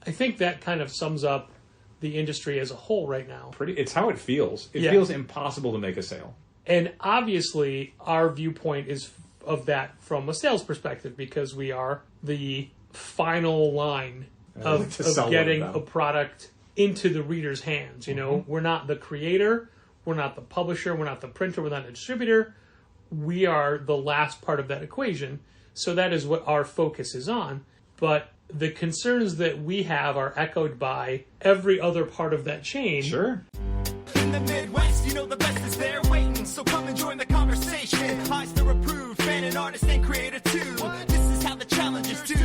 I think that kind of sums up the industry as a whole right now. It's how it feels. It feels impossible to make a sale. And obviously, our viewpoint is of that from a sales perspective, because we are the final line of getting a product into the reader's hands. You know, we're not the creator, we're not the publisher, we're not the printer, we're not the distributor. We are the last part of that equation. So that is what our focus is on. But the concerns that we have are echoed by every other part of that chain. Sure. In the Midwest, you know the best is there waiting, so come and join the conversation. Eyes to approve, fan and artist and creator too. This is how the challengers do.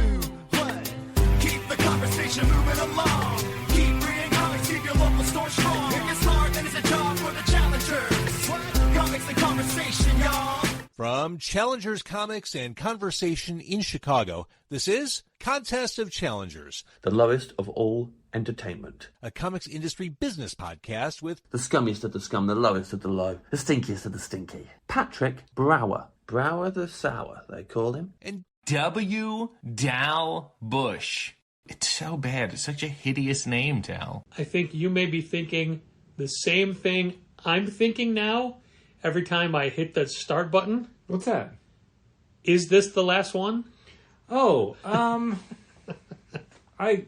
What? Keep the conversation moving along. Keep reading comics, keep your local store strong. It gets hard, then it's a job for the challengers. Comics and conversation, y'all. From Challengers Comics and Conversation in Chicago, this is Contest of Challengers, the lowest of all entertainment. A comics industry business podcast with the scummiest of the scum, the lowest of the low, the stinkiest of the stinky. Patrick Brower. Brower the Sour, they call him. And W. Dal Bush. It's so bad. It's such a hideous name, Dal. I think you may be thinking the same thing I'm thinking now every time I hit the start button. What's that? Is this the last one? Oh, I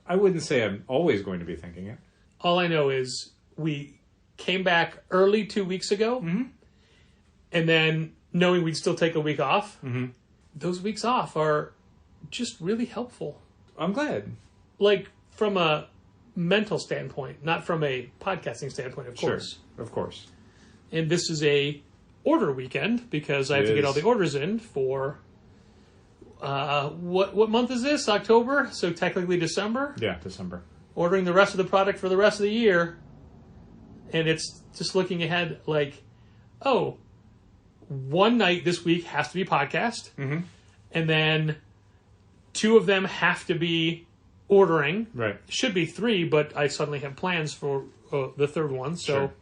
wouldn't say I'm always going to be thinking it. All I know is we came back early 2 weeks ago, and then knowing we'd still take a week off, those weeks off are just really helpful. I'm glad. Like, from a mental standpoint, not from a podcasting standpoint, of course. Sure, of course. And this is a order weekend, because I have to get all the orders in for... what month is this? October? So technically December? Yeah, December. Ordering the rest of the product for the rest of the year. And it's just looking ahead like, oh, one night this week has to be podcast. And then 2 of them have to be ordering. Right. Should be 3, but I suddenly have plans for the third one. So, sure.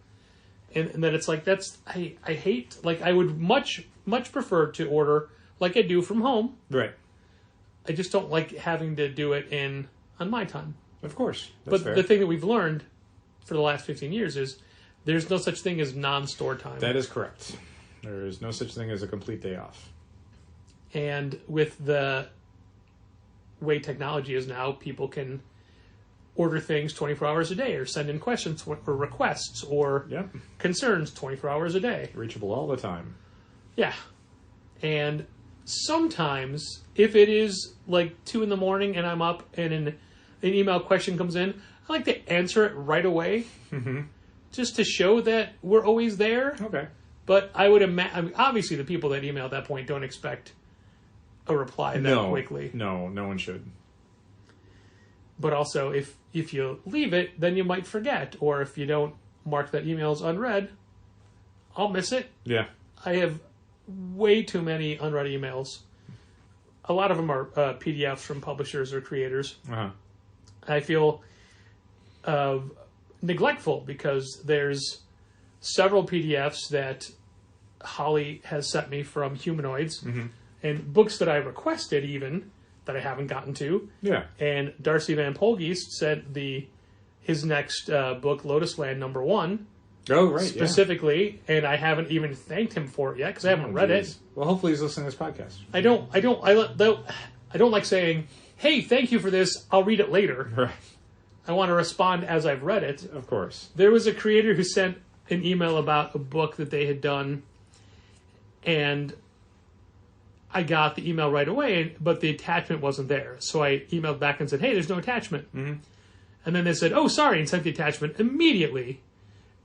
And then it's like, I hate, like, I would much prefer to order like I do from home. Right. I just don't like having to do it on my time. Of course. But fair. the thing that we've learned for the last 15 years is there's no such thing as non-store time. That is correct. There is no such thing as a complete day off. And with the way technology is now, people can order things 24 hours a day, or send in questions or requests or concerns 24 hours a day. Reachable all the time. Yeah. And sometimes, if it is like 2 a.m. and I'm up and an email question comes in, I like to answer it right away, just to show that we're always there. Okay. But I would imagine, obviously, the people that email at that point don't expect a reply that quickly. No one should. But also, if you leave it, then you might forget, or if you don't mark that email as unread, I'll miss it. Yeah. I have way too many unread emails. A lot of them are PDFs from publishers or creators. I feel neglectful because there's several PDFs that Holly has sent me from Humanoids, and books that I requested even that I haven't gotten to. Yeah. And Darcy Van Polgeest sent his next book, Lotus Land #1. Oh, right, specifically, and I haven't even thanked him for it yet because I haven't read it. Well, hopefully he's listening to this podcast. I don't like saying, "Hey, thank you for this. I'll read it later." Right. I want to respond as I've read it. Of course. There was a creator who sent an email about a book that they had done, and I got the email right away, but the attachment wasn't there. So I emailed back and said, "Hey, there's no attachment." And then they said, "Oh, sorry," and sent the attachment immediately.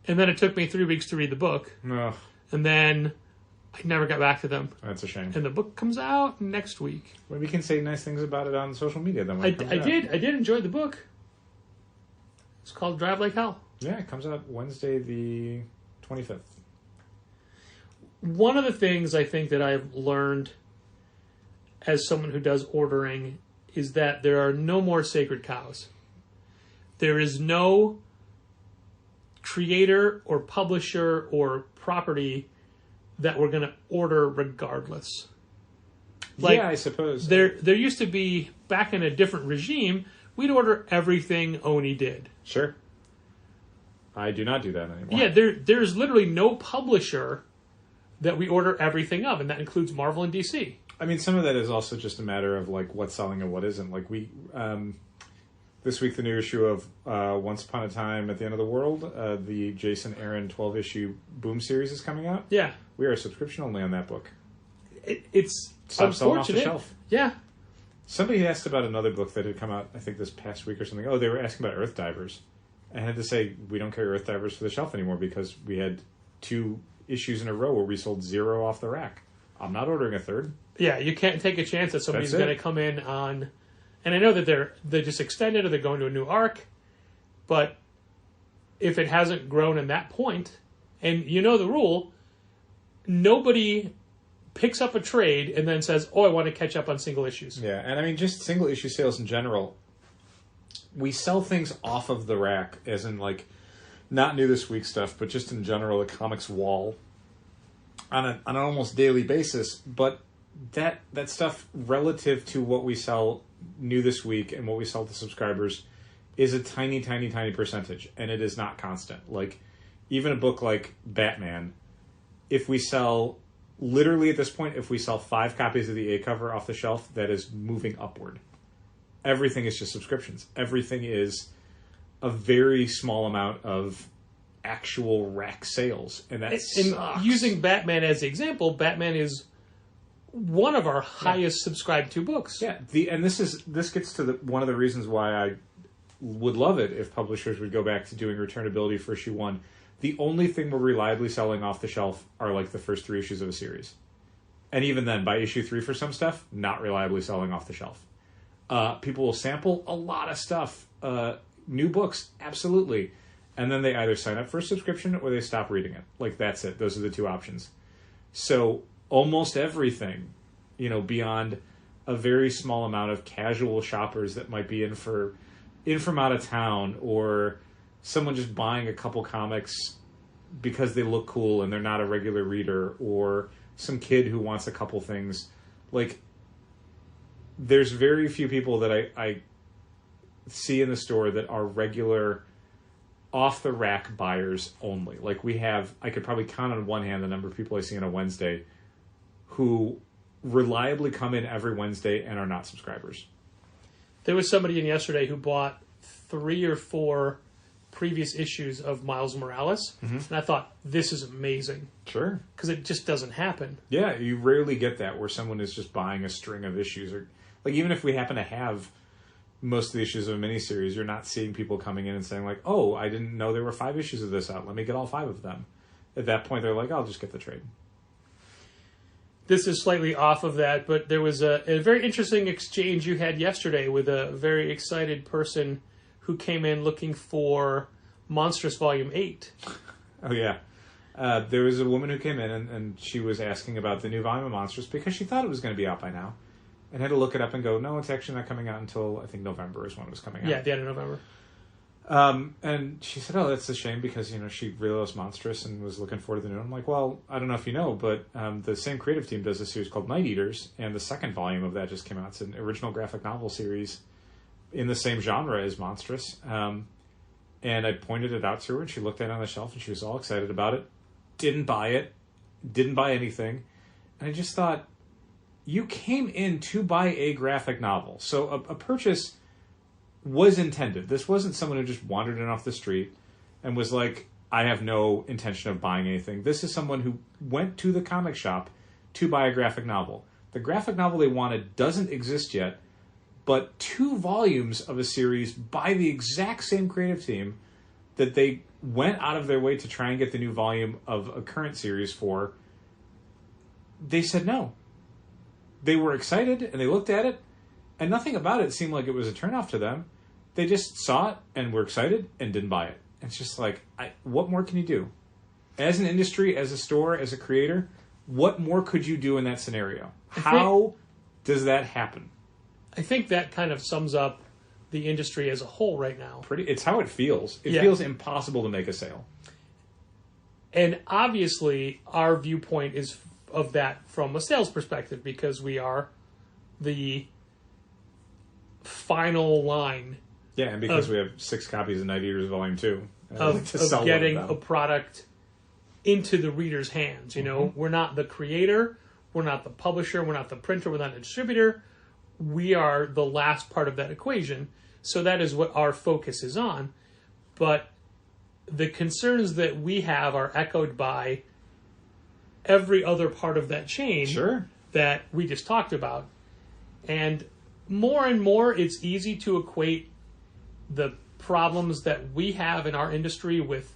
And then it took me 3 weeks to read the book. No. And then I never got back to them. That's a shame. And the book comes out next week. Well, we can say nice things about it on social media then. I did enjoy the book. It's called Drive Like Hell. Yeah, it comes out Wednesday the 25th. One of the things I think that I've learned as someone who does ordering is that there are no more sacred cows. There is no creator or publisher or property that we're going to order regardless. Yeah, I suppose. There used to be, back in a different regime, we'd order everything Oni did. Sure. I do not do that anymore. Yeah, there's literally no publisher that we order everything of, and that includes Marvel and DC. I mean, some of that is also just a matter of like what's selling and what isn't. Like this week, the new issue of Once Upon a Time at the End of the World, the Jason Aaron 12-issue Boom series is coming out. Yeah, we are subscription only on that book. It's Stop selling off the shelf. Yeah. Somebody asked about another book that had come out, I think this past week or something. Oh, they were asking about Earth Divers. I had to say, we don't carry Earth Divers for the shelf anymore because we had 2 issues in a row where we sold 0 off the rack. I'm not ordering a third. Yeah, you can't take a chance that somebody's going to come in on... And I know that they just extended or they're going to a new arc, but if it hasn't grown in that point, and you know the rule, nobody picks up a trade and then says, oh, I want to catch up on single issues. Yeah, and I mean, just single issue sales in general, we sell things off of the rack, as in, like, not new this week stuff, but just in general, the comics wall, on an almost daily basis. But that stuff, relative to what we sell new this week and what we sell to subscribers, is a tiny, tiny, tiny percentage, and it is not constant. Like, even a book like Batman, if we sell... Literally, at this point, if we sell 5 copies of the A cover off the shelf, that is moving upward. Everything is just subscriptions. Everything is a very small amount of actual rack sales, and that sucks. Using Batman as the example, Batman is one of our highest subscribed to books. Yeah, and this gets to one of the reasons why I would love it if publishers would go back to doing returnability for issue 1. The only thing we're reliably selling off the shelf are like the first 3 issues of a series. And even then, by issue 3 for some stuff, not reliably selling off the shelf. People will sample a lot of stuff. New books, absolutely. And then they either sign up for a subscription or they stop reading it. Like, that's it. Those are the 2 options. So almost everything, beyond a very small amount of casual shoppers that might be in from out of town, or someone just buying a couple comics because they look cool and they're not a regular reader, or some kid who wants a couple things. Like, there's very few people that I see in the store that are regular off-the-rack buyers only. Like, I could probably count on one hand the number of people I see on a Wednesday who reliably come in every Wednesday and are not subscribers. There was somebody in yesterday who bought 3 or 4 previous issues of Miles Morales, and I thought, this is amazing. Sure. Because it just doesn't happen. Yeah, you rarely get that where someone is just buying a string of issues. Or, like, even if we happen to have most of the issues of a miniseries, you're not seeing people coming in and saying, like, oh, I didn't know there were 5 issues of this out. Let me get all 5 of them. At that point, they're like, I'll just get the trade. This is slightly off of that, but there was a very interesting exchange you had yesterday with a very excited person who came in looking for Monstrous Volume 8. Oh, yeah. There was a woman who came in and she was asking about the new volume of Monstrous because she thought it was going to be out by now. And had to look it up and go, no, it's actually not coming out until, I think, November is when it was coming out. Yeah, the end of November. And she said, oh, that's a shame because, she really loves Monstrous and was looking forward to the new one. I'm like, well, I don't know if you know, but the same creative team does a series called Night Eaters, and the second volume of that just came out. It's an original graphic novel series in the same genre as Monstrous. And I pointed it out to her, and she looked at it on the shelf, and she was all excited about it. Didn't buy it. Didn't buy anything. And I just thought, you came in to buy a graphic novel. So a purchase was intended. This wasn't someone who just wandered in off the street and was like, I have no intention of buying anything. This is someone who went to the comic shop to buy a graphic novel. The graphic novel they wanted doesn't exist yet, but 2 volumes of a series by the exact same creative team that they went out of their way to try and get the new volume of a current series for, they said no. They were excited, and they looked at it, and nothing about it seemed like it was a turnoff to them. They just saw it, and were excited, and didn't buy it. It's just like, what more can you do? As an industry, as a store, as a creator, what more could you do in that scenario? How does that happen? I think that kind of sums up the industry as a whole right now. It's how it feels. It feels impossible to make a sale. And obviously, our viewpoint is of that from a sales perspective because we are the final line Yeah, and because we have 6 copies of Night Eaters Volume 2. Of getting a product into the reader's hands. You know, we're not the creator, we're not the publisher, we're not the printer, we're not the distributor. We are the last part of that equation. So that is what our focus is on. But the concerns that we have are echoed by every other part of that chain that we just talked about. And more, it's easy to equate the problems that we have in our industry with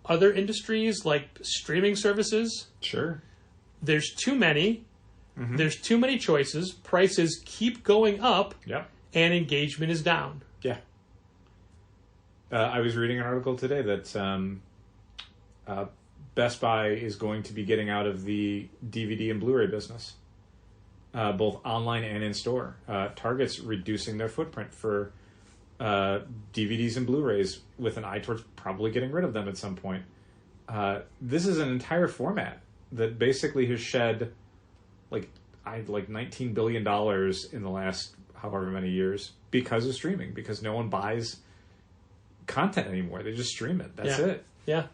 other industries like streaming services. Sure. There's too many. There's too many choices. Prices keep going up. Yep. And engagement is down. Yeah. I was reading an article today that Best Buy is going to be getting out of the DVD and Blu-ray business, both online and in store. Target's reducing their footprint for DVDs and Blu-rays with an eye towards probably getting rid of them at some point. This is an entire format that basically has shed like $19 billion in the last however many years because of streaming, because no one buys content anymore. They just stream it. That's it. Yeah.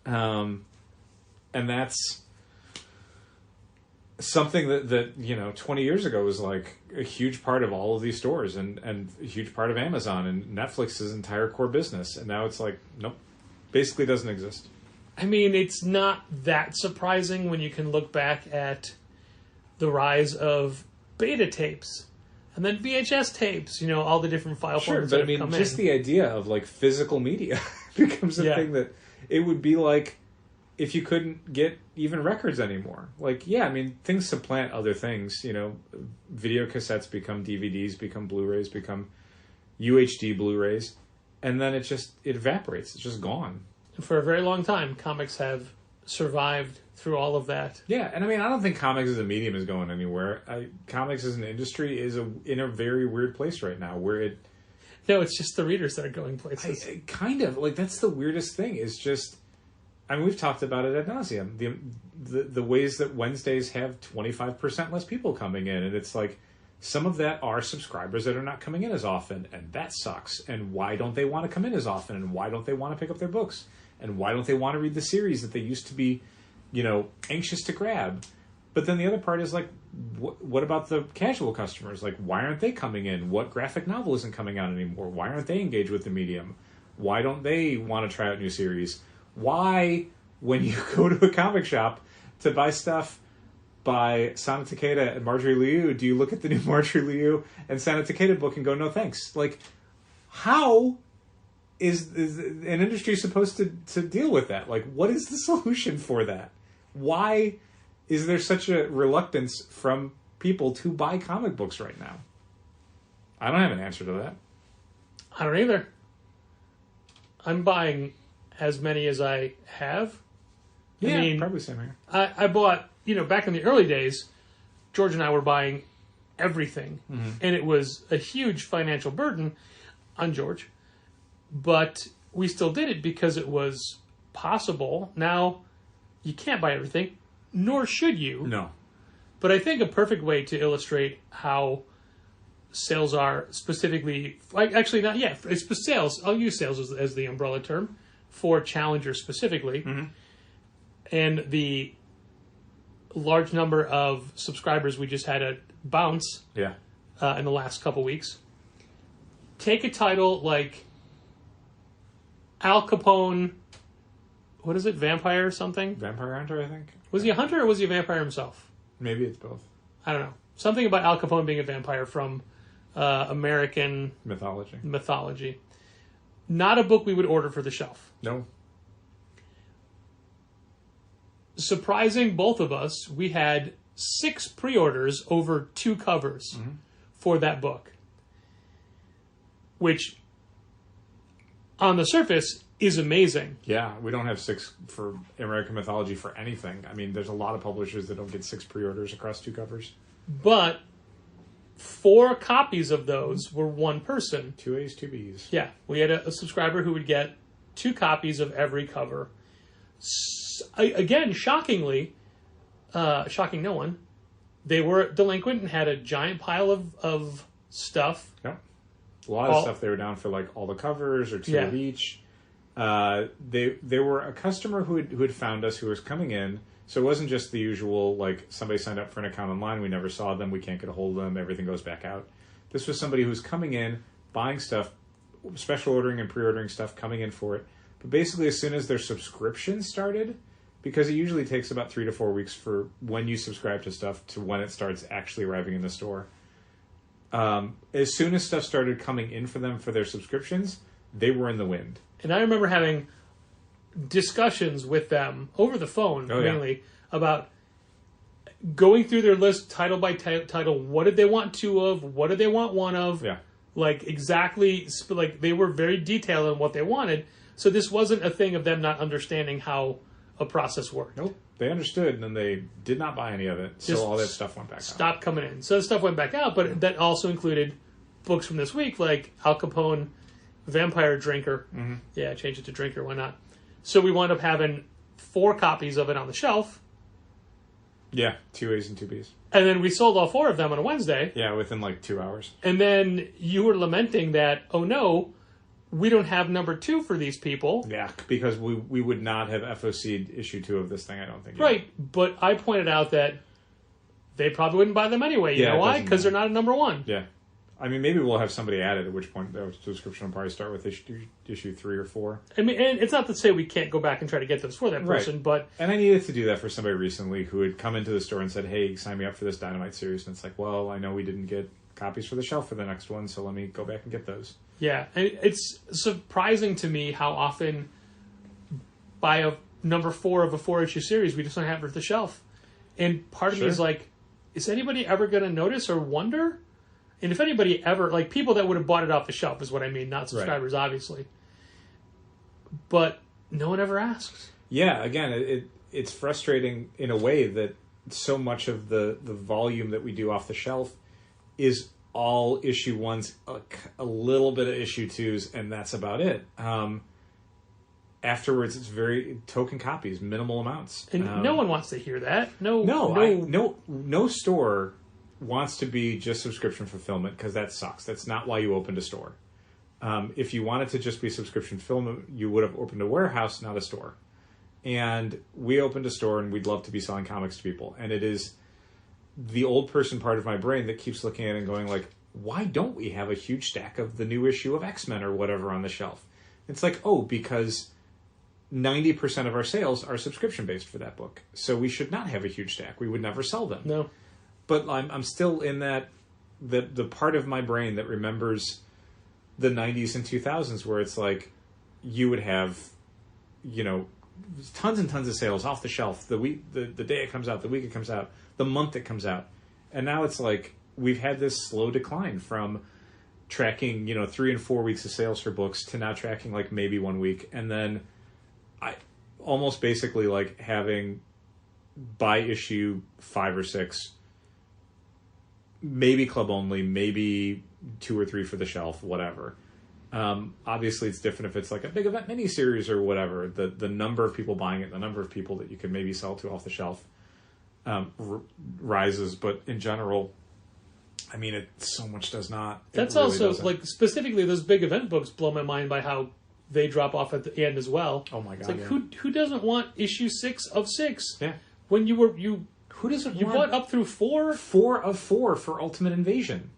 And that's something that 20 years ago was like a huge part of all of these stores and a huge part of Amazon and Netflix's entire core business. And now it's like, nope, basically doesn't exist. I mean, it's not that surprising when you can look back at the rise of beta tapes and then VHS tapes, all the different file formats that have come in. Just the idea of like physical media becomes a thing that it would be like if you couldn't get even records anymore. Like, things supplant other things, video cassettes become DVDs, become Blu-rays, become UHD Blu-rays, and then it evaporates. It's just gone. For a very long time, comics have survived through all of that. Yeah, and I don't think comics as a medium is going anywhere. Comics as an industry is in a very weird place right now, where it... No, it's just the readers that are going places. Kind of. Like, that's the weirdest thing, is just... we've talked about it ad nauseum. The ways that Wednesdays have 25% less people coming in, and it's like, some of that are subscribers that are not coming in as often, and that sucks. And why don't they want to come in as often? And why don't they want to pick up their books? And why don't they want to read the series that they used to be, anxious to grab? But then the other part is like, what about the casual customers? Like, why aren't they coming in? What graphic novel isn't coming out anymore? Why aren't they engaged with the medium? Why don't they want to try out new series? Why, when you go to a comic shop to buy stuff by Sana Takeda and Marjorie Liu, do you look at the new Marjorie Liu and Sana Takeda book and go, no thanks? Like, how is an industry supposed to deal with that? Like, what is the solution for that? Why is there such a reluctance from people to buy comic books right now? I don't have an answer to that. I don't either. I'm buying as many as I have. Yeah, probably same here. I bought, back in the early days, George and I were buying everything. Mm-hmm. And it was a huge financial burden on George. But we still did it because it was possible. Now, you can't buy everything, nor should you. No. But I think a perfect way to illustrate how sales are specifically... Actually, not yet. It's sales. I'll use sales as the umbrella term for Challenger specifically. Mm-hmm. And the large number of subscribers we just had a bounce in the last couple weeks. Take a title like Al Capone, what is it, Vampire or something? Vampire Hunter, I think. Was he a hunter or was he a vampire himself? Maybe it's both. I don't know. Something about Al Capone being a vampire from American mythology. Not a book we would order for the shelf. No. Surprising both of us, we had 6 pre-orders over 2 covers for that book. Which, on the surface, is amazing. Yeah, we don't have 6 for American mythology for anything. There's a lot of publishers that don't get 6 pre-orders across 2 covers. But 4 copies of those were one person. 2 A's, 2 B's. Yeah, we had a subscriber who would get 2 copies of every cover. Again, shockingly, shocking no one, they were delinquent and had a giant pile of stuff. Yeah. A lot of stuff they were down for, like, all the covers or 2 of each. They were a customer who had found us, who was coming in. So it wasn't just the usual, like, somebody signed up for an account online, we never saw them, we can't get a hold of them, everything goes back out. This was somebody who was coming in, buying stuff, special ordering and pre-ordering stuff, coming in for it. But basically, as soon as their subscription started, because it usually takes about 3 to 4 weeks for when you subscribe to stuff to when it starts actually arriving in the store. As soon as stuff started coming in for them for their subscriptions, they were in the wind. And I remember having discussions with them over the phone, mainly, about going through their list title by title. What did they want 2 of? What did they want 1 of? Yeah. Like, exactly, like, they were very detailed on what they wanted. So this wasn't a thing of them not understanding how a process worked. Nope. They understood, and then they did not buy any of it. So all that stuff went back out. Stopped coming in. So the stuff went back out, but that also included books from this week, like Al Capone, Vampire Drinker. Mm-hmm. Yeah, change it to Drinker, why not? So we wound up having 4 copies of it on the shelf. Yeah, 2 A's and 2 B's. And then we sold all 4 of them on a Wednesday. Yeah, within like 2 hours. And then you were lamenting that, oh no, we don't have number 2 for these people. Yeah, because we would not have FOC'd issue 2 of this thing, I don't think. Right, but I pointed out that they probably wouldn't buy them anyway. You know why? Because they're not a number 1. Yeah. I mean, maybe we'll have somebody add it, at which point the subscription will probably start with issue 3 or 4. I mean, and it's not to say we can't go back and try to get those for that person, right. But... And I needed to do that for somebody recently who had come into the store and said, hey, sign me up for this Dynamite series. And it's like, well, I know we didn't get copies for the shelf for the next one, so let me go back and get those. Yeah, and it's surprising to me how often by a number 4 of a 4-issue series, we just don't have it for the shelf. And part of me is like, is anybody ever going to notice or wonder? And if anybody ever, like, people that would have bought it off the shelf is what I mean, not subscribers, obviously. But no one ever asks. Yeah, again, it's frustrating in a way that so much of the volume that we do off the shelf is all issue 1s, a little bit of issue 2s, and that's about it. Afterwards, it's very token copies, minimal amounts. And no one wants to hear that. No store wants to be just subscription fulfillment, because that sucks. That's not why you opened a store. If you wanted to just be subscription fulfillment, you would have opened a warehouse, not a store. And we opened a store, and we'd love to be selling comics to people. And it is the old person part of my brain that keeps looking at it and going like, why don't we have a huge stack of the new issue of X-Men or whatever on the shelf? It's like, because 90% of our sales are subscription-based for that book. So we should not have a huge stack. We would never sell them. No. But I'm still in that, the part of my brain that remembers the 90s and 2000s where it's like, you would have, tons and tons of sales off the shelf the day it comes out, the week it comes out, the month it comes out. And now it's like, we've had this slow decline from tracking, 3 and 4 weeks of sales for books to now tracking like maybe 1 week. And then I almost basically like having by issue 5 or 6, maybe club only, maybe 2 or 3 for the shelf, whatever. Obviously, it's different if it's like a big event miniseries or whatever. The number of people buying it, the number of people that you could maybe sell to off the shelf rises. But in general, I mean, it so much does not. That's really also, doesn't. Like, specifically those big event books blow my mind by how they drop off at the end as well. Oh my God. It's like, who doesn't want issue 6 of 6? Yeah. When who doesn't you bought up through 4? 4 of 4 for Ultimate Invasion.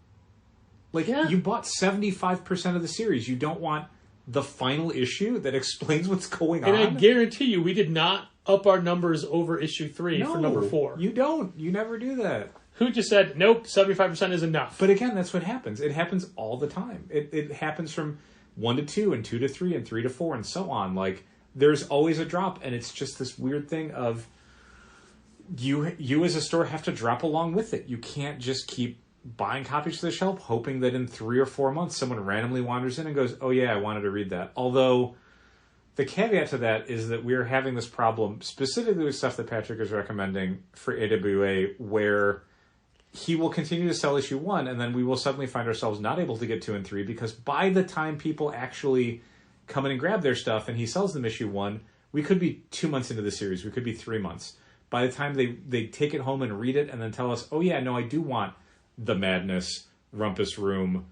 Like, you bought 75% of the series. You don't want the final issue that explains what's going on. And I guarantee you, we did not up our numbers over issue 3 for number 4. You don't. You never do that. Who just said, nope, 75% is enough. But again, that's what happens. It happens all the time. It happens from 1 to 2 and 2 to 3 and 3 to 4 and so on. Like, there's always a drop, and it's just this weird thing of you as a store have to drop along with it. You can't just keep buying copies to the shelf, hoping that in 3 or 4 months someone randomly wanders in and goes, oh yeah, I wanted to read that. Although the caveat to that is that we're having this problem specifically with stuff that Patrick is recommending for AWA, where he will continue to sell issue 1, and then we will suddenly find ourselves not able to get 2 and 3, because by the time people actually come in and grab their stuff and he sells them issue 1, we could be 2 months into the series. We could be 3 months. By the time they take it home and read it and then tell us, oh yeah, no, I do want The Madness, Rumpus Room,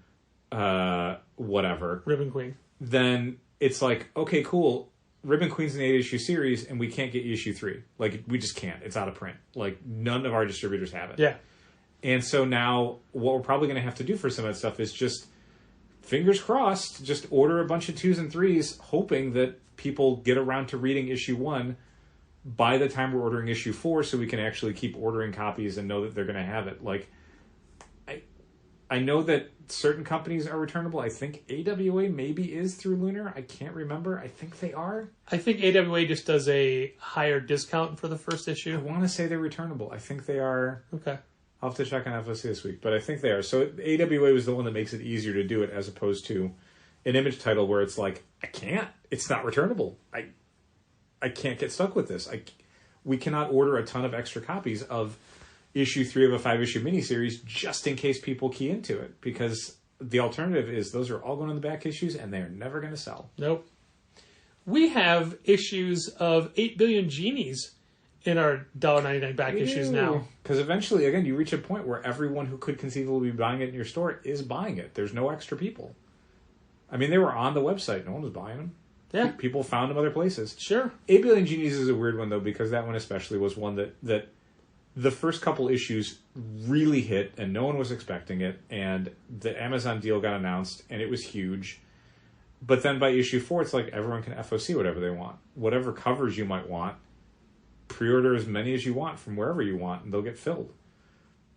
whatever, Ribbon Queen, then it's like, okay, cool. Ribbon Queen's an 8-issue series, and we can't get issue 3. Like, we just can't. It's out of print. Like, none of our distributors have it. Yeah. And so now, what we're probably going to have to do for some of that stuff is just, fingers crossed, just order a bunch of 2s and 3s, hoping that people get around to reading issue 1 by the time we're ordering issue 4, so we can actually keep ordering copies and know that they're going to have it. Like, I know that certain companies are returnable. I think AWA maybe is through Lunar. I can't remember. I think they are. I think AWA just does a higher discount for the first issue. I want to say they're returnable. I think they are. Okay. I'll have to check on FOC this week, but I think they are. So AWA was the one that makes it easier to do it as opposed to an Image title where it's like, I can't. It's not returnable. I can't get stuck with this. We cannot order a ton of extra copies of issue 3 of a 5-issue miniseries just in case people key into it, because the alternative is those are all going on the back issues and they're never going to sell. Nope. We have issues of 8 Billion Genies in our $1.99 back issues now. Because eventually, again, you reach a point where everyone who could conceivably be buying it in your store is buying it. There's no extra people. I mean, they were on the website. No one was buying them. Yeah. People found them other places. Sure. 8 Billion Genies is a weird one, though, because that one especially was one that the first couple issues really hit, and no one was expecting it, and the Amazon deal got announced, and it was huge. But then by issue 4, it's like everyone can FOC whatever they want. Whatever covers you might want, pre-order as many as you want from wherever you want, and they'll get filled.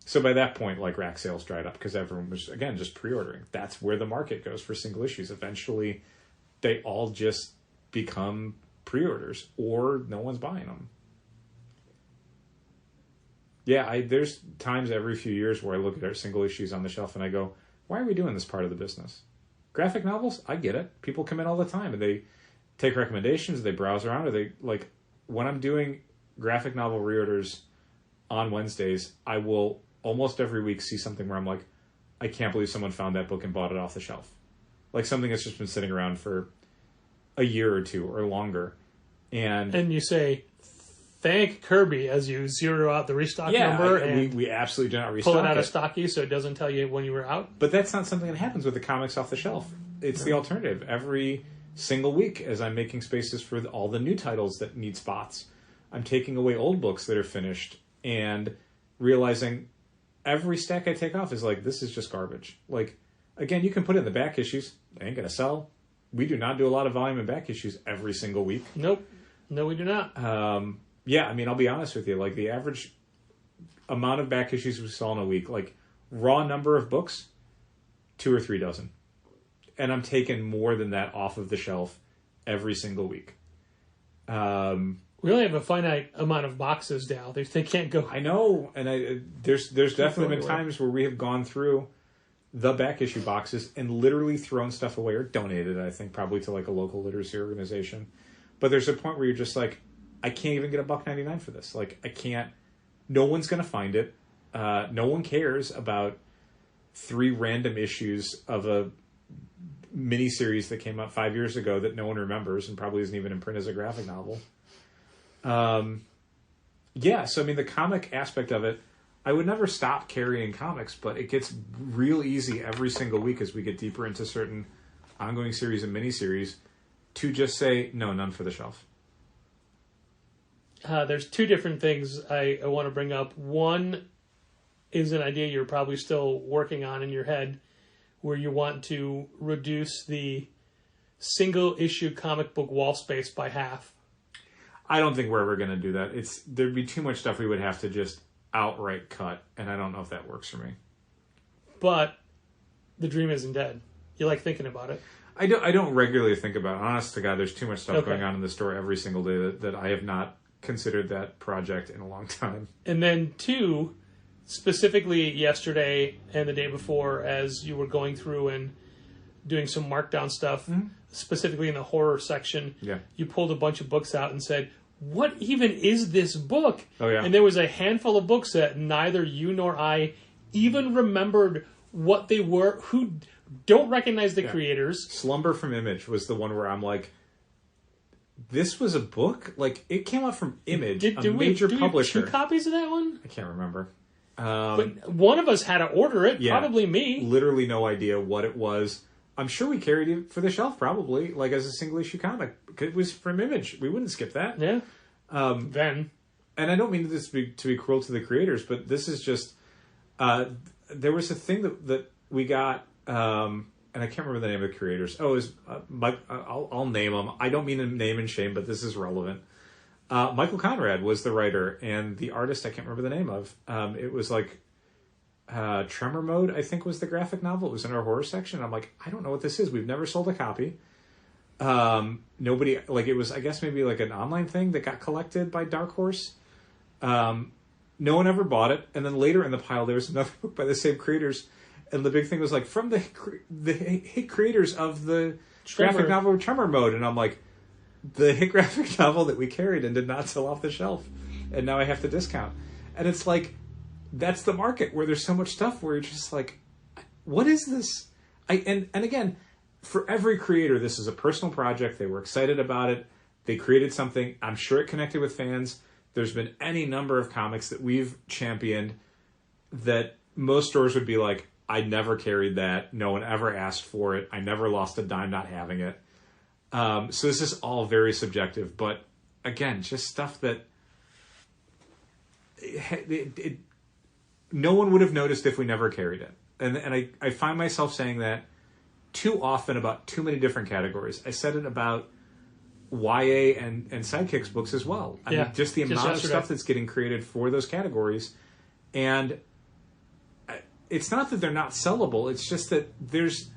So by that point, like, rack sales dried up because everyone was, again, just pre-ordering. That's where the market goes for single issues. Eventually, they all just become pre-orders, or no one's buying them. Yeah, there's times every few years where I look at our single issues on the shelf and I go, why are we doing this part of the business? Graphic novels, I get it. People come in all the time and they take recommendations, they browse around, or they, like, when I'm doing graphic novel reorders on Wednesdays, I will almost every week see something where I'm like, I can't believe someone found that book and bought it off the shelf. Like something that's just been sitting around for a year or two or longer. And you say, thank Kirby as you zero out the restock number. And we absolutely do not restock pull it out of stocky so it doesn't tell you when you were out. But that's not something that happens with the comics off the shelf. It's the alternative. Every single week, as I'm making spaces for all the new titles that need spots, I'm taking away old books that are finished and realizing every stack I take off is like, this is just garbage. Like, again, you can put it in the back issues. They ain't going to sell. We do not do a lot of volume in back issues every single week. Nope. No, we do not. Yeah, I mean, I'll be honest with you. Like, the average amount of back issues we sell in a week, like, raw number of books, 2 or 3 dozen. And I'm taking more than that off of the shelf every single week. We only have a finite amount of boxes now. They can't go. I know, and there's definitely been times where we have gone through the back issue boxes and literally thrown stuff away or donated it, I think, probably to like a local literacy organization. But there's a point where you're just like, I can't even get $1.99 for this. Like, I can't. No one's going to find it. No one cares about 3 random issues of a miniseries that came out 5 years ago that no one remembers and probably isn't even in print as a graphic novel. Yeah, so I mean, the comic aspect of it, I would never stop carrying comics, but it gets real easy every single week as we get deeper into certain ongoing series and miniseries to just say, no, none for the shelf. There's 2 different things I want to bring up. One is an idea you're probably still working on in your head, where you want to reduce the single issue comic book wall space by half. I don't think we're ever going to do that. There'd be too much stuff we would have to just outright cut, and I don't know if that works for me. But the dream isn't dead. You like thinking about it. I don't regularly think about it. Honest to God, there's too much stuff going on in the store every single day that I have not considered that project in a long time. And then 2, specifically yesterday and the day before, as you were going through and doing some markdown stuff, specifically in the horror section, you pulled a bunch of books out and said, what even is this book? Oh, yeah. And there was a handful of books that neither you nor I even remembered what they were, who don't recognize the creators. Slumber from Image was the one where I'm like, this was a book? Like, it came out from Image, a major publisher. Did we have 2 copies of that one? I can't remember. But one of us had to order it, probably me. Literally no idea what it was. I'm sure we carried it for the shelf, probably, like as a single issue comic. It was from Image. We wouldn't skip that. Yeah. And I don't mean this to be cruel to the creators, but this is just... there was a thing that we got, and I can't remember the name of the creators. Oh, it was I'll name them. I don't mean to name and shame, but this is relevant. Michael Conrad was the writer, and the artist I can't remember the name of. It was like Tremor Mode, I think, was the graphic novel. It was in our horror section. I'm like, I don't know what this is. We've never sold a copy. Nobody, like, it was, I guess, maybe like an online thing that got collected by Dark Horse. No one ever bought it. And then later in the pile, there was another book by the same creators. And the big thing was like, from the hit creators of the graphic novel Tremor Mode. And I'm like, the hit graphic novel that we carried and did not sell off the shelf. And now I have to discount. And it's like, that's the market where there's so much stuff where you're just like, what is this? And again, for every creator, this is a personal project. They were excited about it. They created something. I'm sure it connected with fans. There's been any number of comics that we've championed that most stores would be like, I never carried that. No one ever asked for it. I never lost a dime not having it. So this is all very subjective. But again, just stuff that no one would have noticed if we never carried it. And I find myself saying that too often about too many different categories. I said it about YA and Sidekicks books as well. I mean, just the amount of stuff that's getting created for those categories. And it's not that they're not sellable. It's just that there's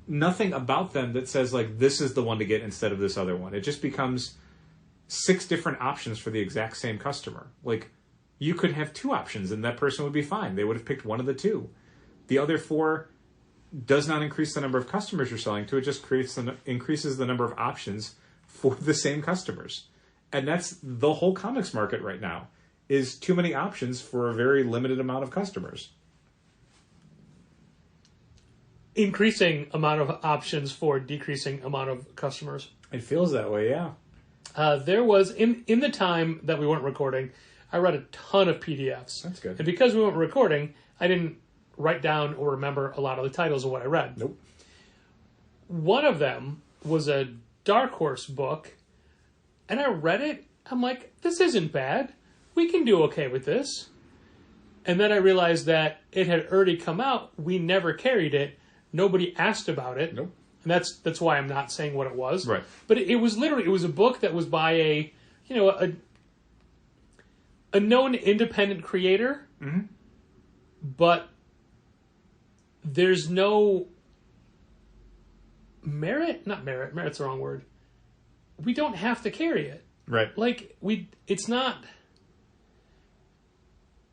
nothing about them that says, like, this is the one to get instead of this other one. It just becomes 6 different options for the exact same customer. Like, you could have 2 options and that person would be fine. They would have picked one of the 2. The other 4 does not increase the number of customers you're selling to. It just increases the number of options for the same customers. And that's the whole comics market right now, is too many options for a very limited amount of customers. Increasing amount of options for decreasing amount of customers. It feels that way, yeah. There was, in the time that we weren't recording, I read a ton of PDFs. That's good. And because we weren't recording, I didn't write down or remember a lot of the titles of what I read. Nope. One of them was a Dark Horse book, and I read it. I'm like, this isn't bad. We can do okay with this. And then I realized that it had already come out. We never carried it. Nobody asked about it. Nope. And that's why I'm not saying what it was. Right. But it was literally, it was a book that was by a known independent creator. Mm-hmm. But there's no merit's the wrong word. We don't have to carry it. Right. Like, it's not,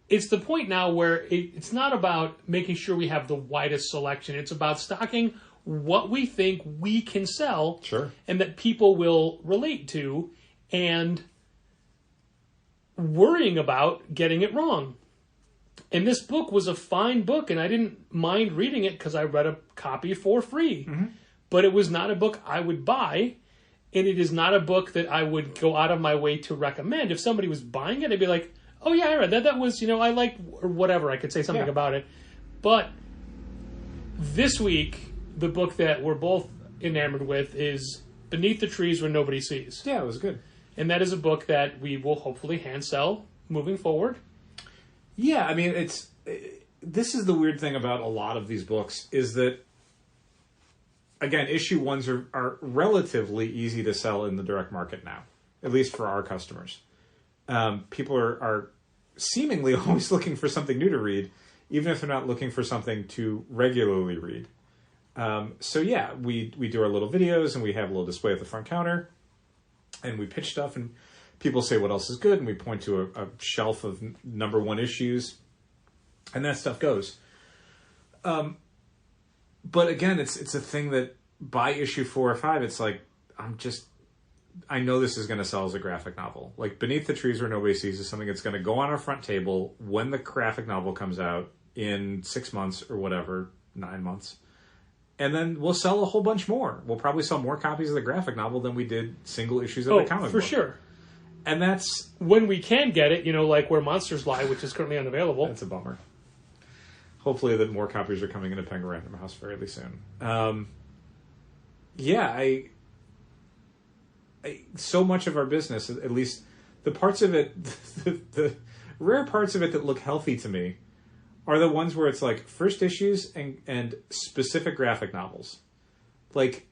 it's the point now where it's not about making sure we have the widest selection. It's about stocking what we think we can sell. Sure. And that people will relate to, and worrying about getting it wrong. And this book was a fine book, and I didn't mind reading it because I read a copy for free. Mm-hmm. But it was not a book I would buy, and it is not a book that I would go out of my way to recommend. If somebody was buying it, I'd be like, oh yeah, I read that. That was, I like, or whatever. I could say something about it. But this week, the book that we're both enamored with is Beneath the Trees Where Nobody Sees. Yeah, it was good. And that is a book that we will hopefully hand sell moving forward. Yeah, I mean, this is the weird thing about a lot of these books is that, again, issue 1s are relatively easy to sell in the direct market now, at least for our customers. People are seemingly always looking for something new to read, even if they're not looking for something to regularly read. So yeah, we do our little videos and we have a little display at the front counter and we pitch stuff and people say what else is good, and we point to a shelf of number 1 issues, and that stuff goes. But again, it's a thing that by issue 4 or 5, it's like, I know this is going to sell as a graphic novel. Like Beneath the Trees Where Nobody Sees is something that's going to go on our front table when the graphic novel comes out in 6 months or whatever, 9 months. And then we'll sell a whole bunch more. We'll probably sell more copies of the graphic novel than we did single issues of the comic book. For sure. And that's... When we can get it, like Where Monsters Lie, which is currently unavailable. That's a bummer. Hopefully that more copies are coming into Penguin Random House fairly soon. So much of our business, at least the parts of it, the rare parts of it that look healthy to me, are the ones where it's like first issues and specific graphic novels. Like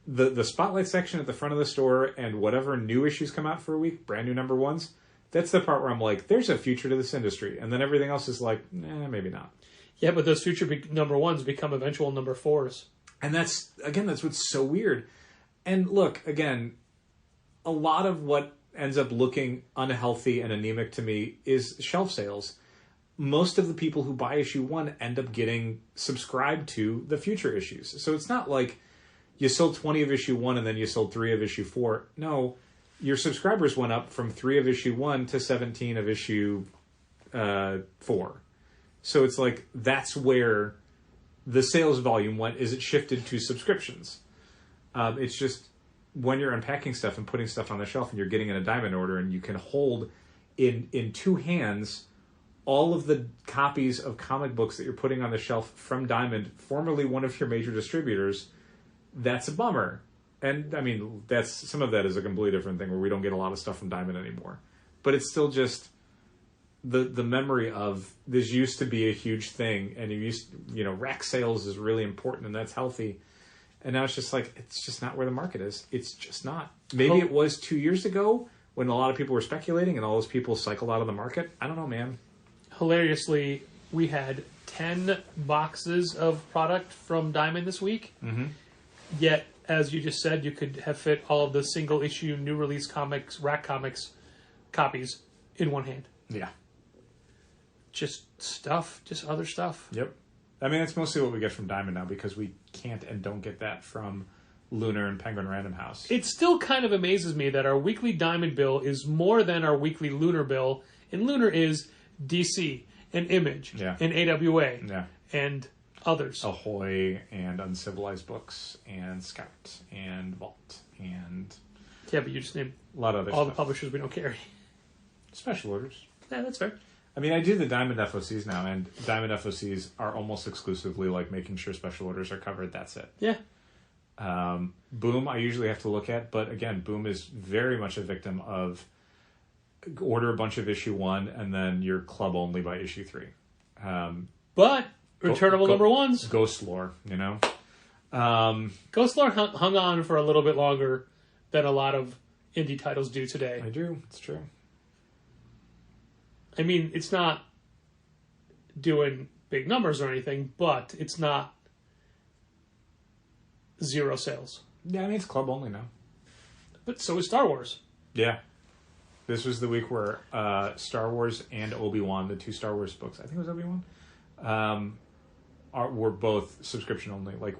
the Spotlight section at the front of the store and whatever new issues come out for a week, brand new number ones, that's the part where I'm like, there's a future to this industry. And then everything else is like, maybe not. Yeah, but those future number ones become eventual number fours. And that's what's so weird. And look, again, a lot of what ends up looking unhealthy and anemic to me is shelf sales. Most of the people who buy issue 1 end up getting subscribed to the future issues. So it's not like you sold 20 of issue 1 and then you sold 3 of issue 4. No, your subscribers went up from 3 of issue 1 to 17 of issue 4. So it's like that's where the sales volume went, is it shifted to subscriptions. It's just when you're unpacking stuff and putting stuff on the shelf and you're getting in a Diamond order and you can hold in two hands all of the copies of comic books that you're putting on the shelf from Diamond, formerly one of your major distributors, that's a bummer. And, I mean, some of that is a completely different thing where we don't get a lot of stuff from Diamond anymore. But it's still just the memory of this used to be a huge thing, and rack sales is really important, and that's healthy. And now it's just like, it's just not where the market is. It's just not. Maybe it was 2 years ago when a lot of people were speculating and all those people cycled out of the market. I don't know, man. Hilariously, we had 10 boxes of product from Diamond this week. Mm-hmm. Yet, as you just said, you could have fit all of the single issue, new release comics, rack comics copies in one hand. Yeah. Just other stuff. Yep. I mean, that's mostly what we get from Diamond now because we can't and don't get that from Lunar and Penguin Random House. It still kind of amazes me that our weekly Diamond bill is more than our weekly Lunar bill. And Lunar is DC and Image and AWA and others. Ahoy and Uncivilized Books and Scout and Vault and... Yeah, but you just named a lot of other all stuff. The publishers we don't carry. Special orders. Yeah, that's fair. I mean, I do the Diamond FOCs now, and Diamond FOCs are almost exclusively like making sure special orders are covered. That's it. Yeah. Boom, I usually have to look at, but again, Boom is very much a victim of order a bunch of issue 1 and then you're club only by issue 3. But returnable number ones. Ghost Lore, Ghost Lore hung on for a little bit longer than a lot of indie titles do today. I do. It's true. I mean, it's not doing big numbers or anything, but it's not zero sales. Yeah, I mean, it's club only now. But so is Star Wars. Yeah. This was the week where Star Wars and Obi-Wan, the 2 Star Wars books, I think it was Obi-Wan, were both subscription only. Like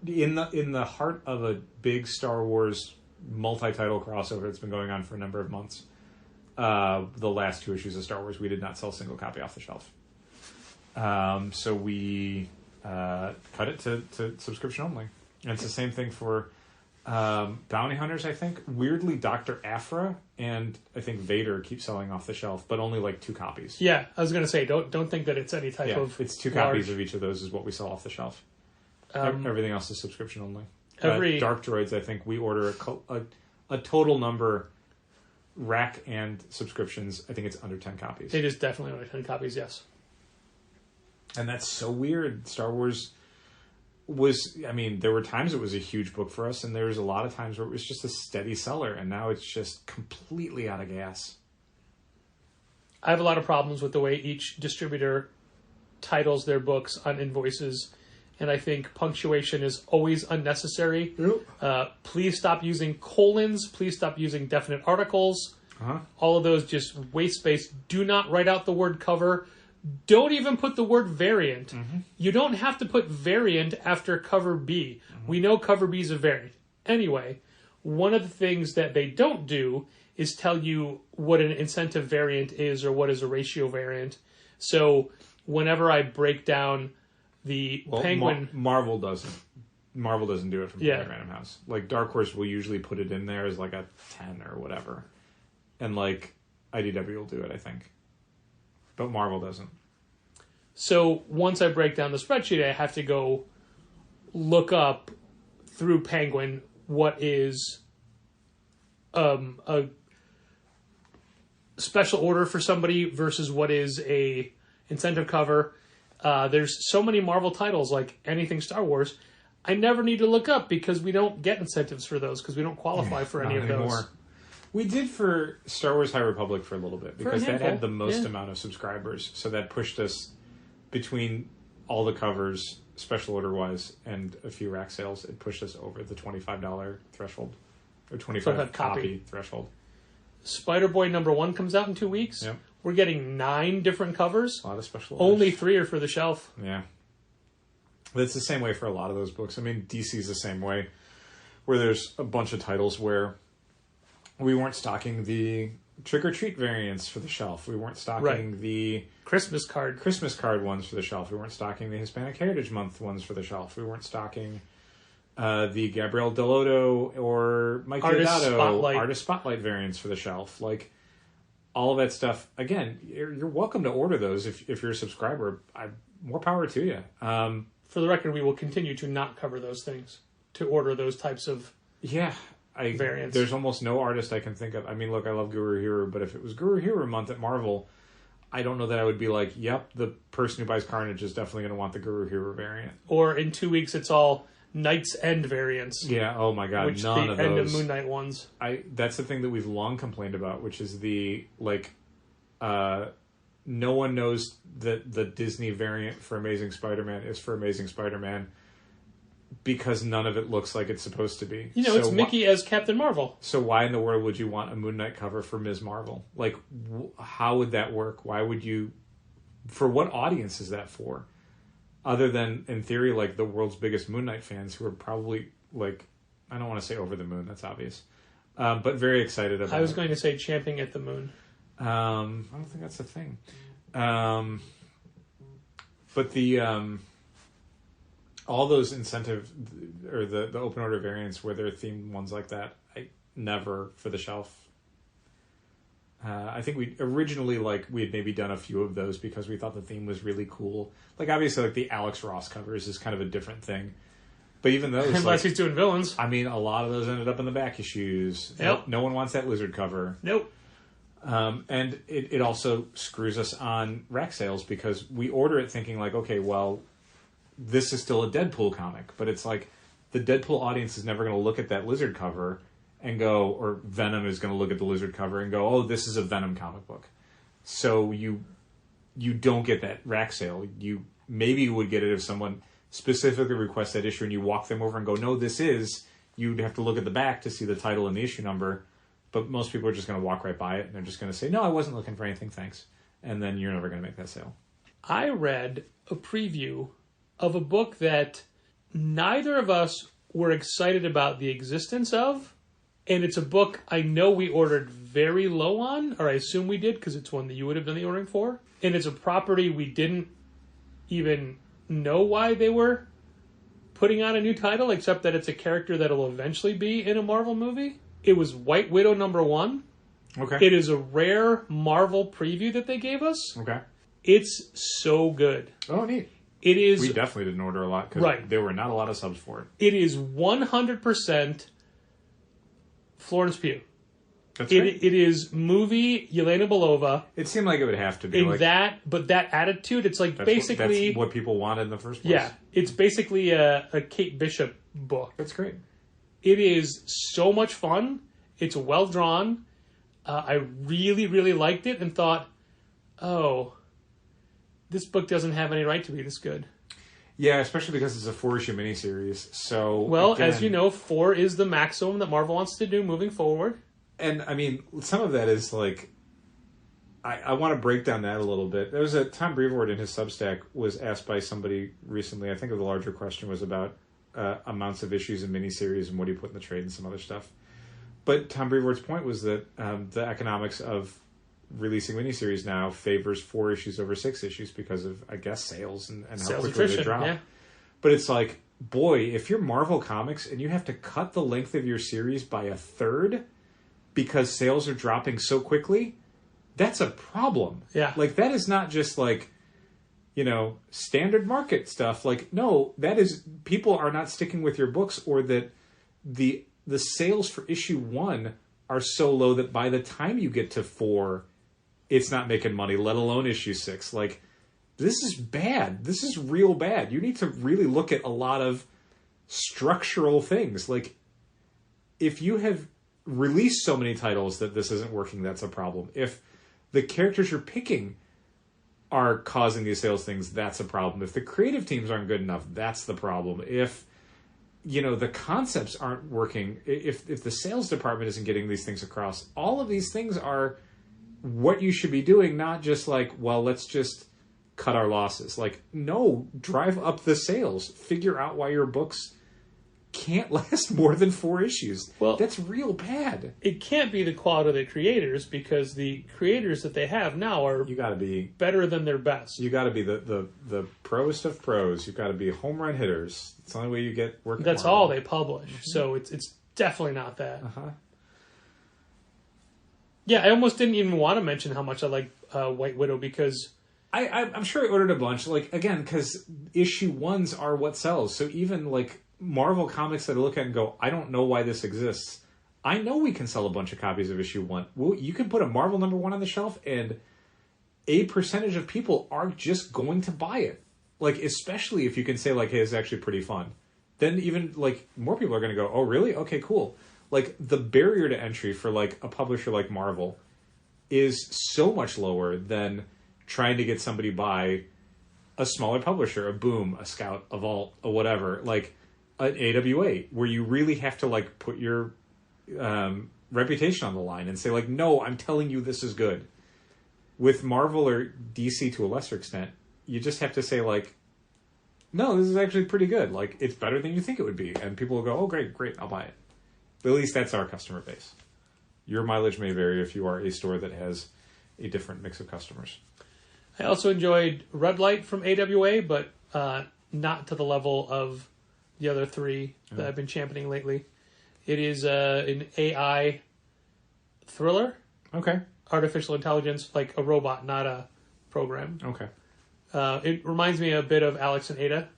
in the heart of a big Star Wars multi-title crossover that's been going on for a number of months, the last 2 issues of Star Wars, we did not sell a single copy off the shelf. So we cut it to subscription only. And it's the same thing for Bounty Hunters, I think. Weirdly, Dr. Aphra and I think Vader keep selling off the shelf, but only like 2 copies. Yeah, I was going to say, don't think that it's any type of it's 2 copies of each of those is what we sell off the shelf. Everything else is subscription only. Dark Droids, I think we order a total number, rack and subscriptions, I think it's under 10 copies. It is definitely under 10 copies, yes. And that's so weird. Star Wars was, I mean, there were times it was a huge book for us, and there was a lot of times where it was just a steady seller, and now it's just completely out of gas. I have a lot of problems with the way each distributor titles their books on invoices, and I think punctuation is always unnecessary. Yep. Please stop using colons. Please stop using definite articles. All of those just waste space. Do not write out the word cover. Don't even put the word variant. Mm-hmm. You don't have to put variant after cover B. Mm-hmm. We know cover B is a variant. Anyway, one of the things that they don't do is tell you what an incentive variant is or what is a ratio variant. So whenever I break down the Penguin... Marvel doesn't. Marvel doesn't do it from Yeah. Random House. Like, Dark Horse will usually put it in there as like a 10 or whatever. And like, IDW will do it, I think. But Marvel doesn't. So once I break down the spreadsheet, I have to go look up through Penguin what is a special order for somebody versus what is a incentive cover. There's so many Marvel titles, like anything Star Wars, I never need to look up because we don't get incentives for those because we don't qualify for any of those. We did for Star Wars High Republic for a little bit because that had the most Yeah. amount of subscribers. So that pushed us between all the covers, special order wise, and a few rack sales. It pushed us over the $25 threshold or 25 copy threshold. Spider-Boy #1 comes out in 2 weeks. Yep. We're getting 9 different covers. A lot of special orders. Only 3 are for the shelf. Yeah. That's the same way for a lot of those books. I mean, DC's the same way, where there's a bunch of titles where we weren't stocking the trick-or-treat variants for the shelf. We weren't stocking the Christmas card ones for the shelf. We weren't stocking the Hispanic Heritage Month ones for the shelf. We weren't stocking the Gabriel Delotto or Mike Deodato Artist Spotlight variants for the shelf. Like, all of that stuff, again, you're welcome to order those if you're a subscriber. More power to you. For the record, we will continue to not cover those things, to order those types of variants. There's almost no artist I can think of. I mean, look, I love Guru Hero, but if it was Guru Hero month at Marvel, I don't know that I would be like, yep, the person who buys Carnage is definitely going to want the Guru Hero variant. Or in 2 weeks, it's all Knight's End variants. Yeah, oh my god, which none the of end those. of Moon Knight ones. That's the thing that we've long complained about, which is the, like, no one knows that the Disney variant for Amazing Spider-Man is for Amazing Spider-Man because none of it looks like it's supposed to be. You know, it's Mickey as Captain Marvel. So why in the world would you want a Moon Knight cover for Ms. Marvel? Like, how would that work? Why would you... For what audience is that for? Other than, in theory, like, the world's biggest Moon Knight fans who are probably, like... I don't want to say over the moon, that's obvious. But very excited about it. I was going to say champing at the moon. I don't think that's a thing. But the... all those incentive or the open order variants where they're themed ones like that, I never for the shelf. I think we originally we had maybe done a few of those because we thought the theme was really cool. Like, obviously, like the Alex Ross covers is kind of a different thing. But even those, unless he's doing villains. I mean, a lot of those ended up in the back issues. Yep. No one wants that lizard cover. Nope. And it also screws us on rack sales because we order it thinking like, okay, well, this is still a Deadpool comic, but it's like the Deadpool audience is never going to look at that lizard cover and go, or Venom is going to look at the lizard cover and go, oh, this is a Venom comic book. So you don't get that rack sale. You maybe would get it if someone specifically requests that issue and you walk them over and go, no, this is, you'd have to look at the back to see the title and the issue number. But most people are just going to walk right by it and they're just going to say, no, I wasn't looking for anything, thanks. And then you're never going to make that sale. I read a preview of a book that neither of us were excited about the existence of, and it's a book I know we ordered very low on, or I assume we did because it's one that you would have done the ordering for, and it's a property we didn't even know why they were putting out a new title, except that it's a character that'll eventually be in a Marvel movie. It was White Widow #1. Okay. It is a rare Marvel preview that they gave us. Okay. It's so good. Oh, neat. It is. We definitely didn't order a lot because there were not a lot of subs for it. It is 100% Florence Pugh. That's great. It is movie Yelena Belova. It seemed like it would have to be in but that attitude, it's like basically that's what people wanted in the first place. Yeah, it's basically a Kate Bishop book. That's great. It is so much fun. It's well drawn. I really, really liked it and thought, oh, this book doesn't have any right to be this good. Yeah, especially because it's a 4-issue miniseries. So, well, as you know, 4 is the maximum that Marvel wants to do moving forward. And, I mean, some of that is like... I want to break down that a little bit. There was Tom Brevoort in his Substack was asked by somebody recently, I think the larger question was about amounts of issues in miniseries and what do you put in the trade and some other stuff. But Tom Brevoort's point was that the economics of releasing miniseries now favors 4 issues over 6 issues because of, I guess, sales and how quickly they drop. Yeah. But it's like, boy, if you're Marvel Comics and you have to cut the length of your series by a third because sales are dropping so quickly, that's a problem. Yeah. Like, that is not just like, standard market stuff. Like, no, that is, people are not sticking with your books, or that the sales for issue 1 are so low that by the time you get to 4, it's not making money, let alone issue 6. Like, this is bad. This is real bad. You need to really look at a lot of structural things. Like, if you have released so many titles that this isn't working, that's a problem. If the characters you're picking are causing these sales things, that's a problem. If the creative teams aren't good enough, that's the problem. If, the concepts aren't working, if the sales department isn't getting these things across, all of these things are what you should be doing, not just like, well, let's just cut our losses. Like, no, drive up the sales. Figure out why your books can't last more than 4 issues. Well, that's real bad. It can't be the quality of the creators, because the creators that they have now are better than their best. You got to be the proest of pros. You got to be home run hitters. It's the only way you get work. That's all they publish. Mm-hmm. So it's definitely not that. Uh-huh. Yeah, I almost didn't even want to mention how much I like White Widow, because I'm sure I ordered a bunch. Like, again, because issue 1s are what sells. So even like Marvel Comics that I look at and go, I don't know why this exists. I know we can sell a bunch of copies of issue 1. Well, you can put a Marvel #1 on the shelf, and a percentage of people are just going to buy it. Like, especially if you can say, like, hey, it's actually pretty fun. Then even, like, more people are going to go, oh, really? Okay, cool. Like, the barrier to entry for, like, a publisher like Marvel is so much lower than trying to get somebody by a smaller publisher, a Boom, a Scout, a Vault, a whatever. Like, an AWA, where you really have to, like, put your reputation on the line and say, like, no, I'm telling you this is good. With Marvel or DC to a lesser extent, you just have to say, like, no, this is actually pretty good. Like, it's better than you think it would be. And people will go, oh, great, I'll buy it. But at least that's our customer base. Your mileage may vary if you are a store that has a different mix of customers. I also enjoyed Red Light from AWA, but not to the level of the other 3 that I've been championing lately. It is an AI thriller. Okay. Artificial intelligence, like a robot, not a program. Okay. It reminds me a bit of Alex and Ada.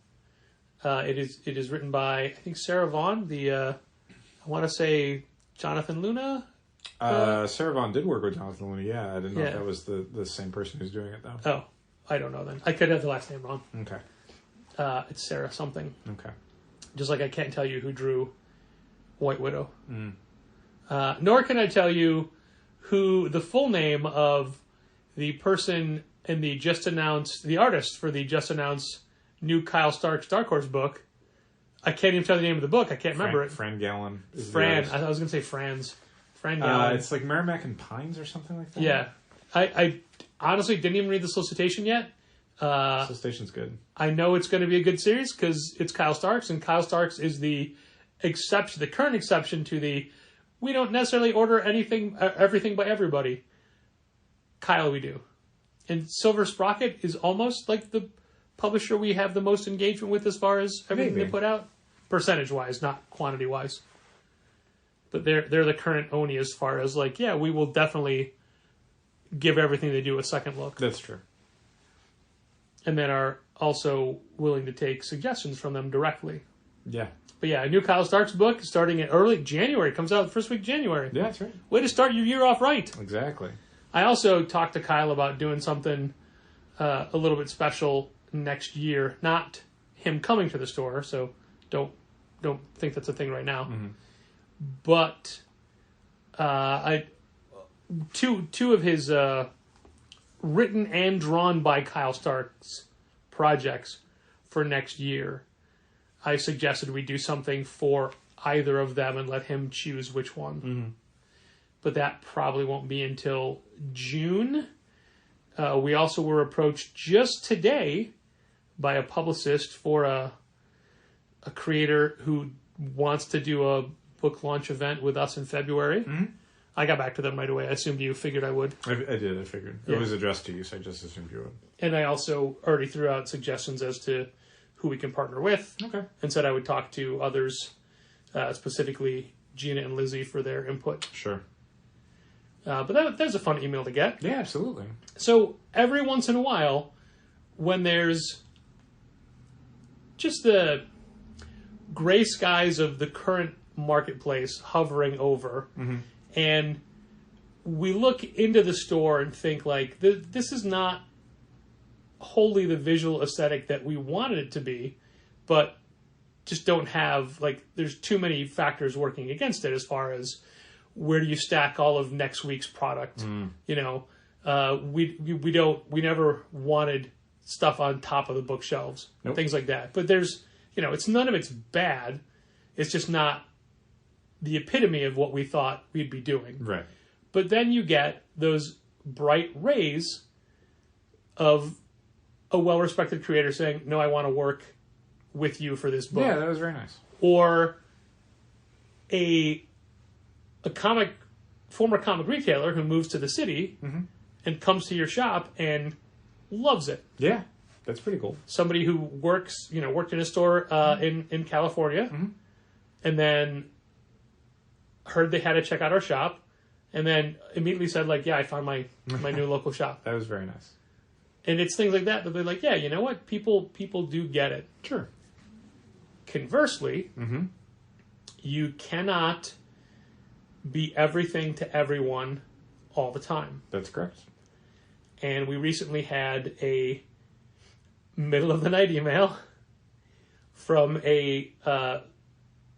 It is written by, I think, Sarah Vaughn, I want to say Jonathan Luna. Sarah Vaughn did work with Jonathan Luna. Yeah, I didn't know if that was the same person who's doing it, though. Oh, I don't know then. I could have the last name wrong. Okay. It's Sarah something. Okay. Just like I can't tell you who drew White Widow. Nor can I tell you who the full name of the person in the artist for the just announced new Kyle Stark's Dark Horse book. I can't even tell the name of the book. I can't remember it. Fran Gallen. I was going to say Franz. Fran Gallen. It's like Merrimack and Pines or something like that. Yeah. I honestly didn't even read the solicitation yet. Solicitation's good. I know it's going to be a good series because it's Kyle Stark's, and Kyle Stark's is the current exception to the we don't necessarily order everything by everybody. Kyle, we do. And Silver Sprocket is almost like the publisher we have the most engagement with as far as everything they put out, percentage-wise, not quantity-wise. But they're the current Oni as far as like, yeah, we will definitely give everything they do a second look. That's true. And then are also willing to take suggestions from them directly. Yeah. But yeah, a new Kyle Stark's book starting in early January. Comes out the first week of January. Yeah, that's right. Way to start your year off right. Exactly. I also talked to Kyle about doing something a little bit special next year. Not him coming to the store, so don't think that's a thing right now. Mm-hmm. But two of his written and drawn by Kyle Stark's projects for next year, I suggested we do something for either of them and let him choose which one. Mm-hmm. But that probably won't be until June. We also were approached just today by a publicist for a creator who wants to do a book launch event with us in February. Mm-hmm. I got back to them right away. I assumed you figured I would. I did. I figured. It was addressed to you, so I just assumed you would. And I also already threw out suggestions as to who we can partner with. Okay. And said I would talk to others, specifically Gina and Lizzie, for their input. Sure. But that's a fun email to get. Yeah, absolutely. So every once in a while, when there's just the gray skies of the current marketplace hovering over, and we look into the store and think, like, this is not wholly the visual aesthetic that we wanted it to be, but just don't have, like, there's too many factors working against it as far as where do you stack all of next week's product. You know, we never wanted stuff on top of the bookshelves, things like that. But there's, you know, none of it's bad. It's just not the epitome of what we thought we'd be doing. Right. But then you get those bright rays of a well-respected creator saying, no, I want to work with you for this book. Yeah, that was very nice. Or a former comic retailer who moves to the city and comes to your shop and loves it. Yeah, that's pretty cool. Somebody who worked in a store in California, and then heard they had to check out our shop, and then immediately said, like, yeah, I found my new local shop. That was very nice. And it's things like that they're like, yeah, you know what? People do get it. Sure. Conversely, you cannot be everything to everyone all the time. That's correct. And we recently had a middle-of-the-night email from a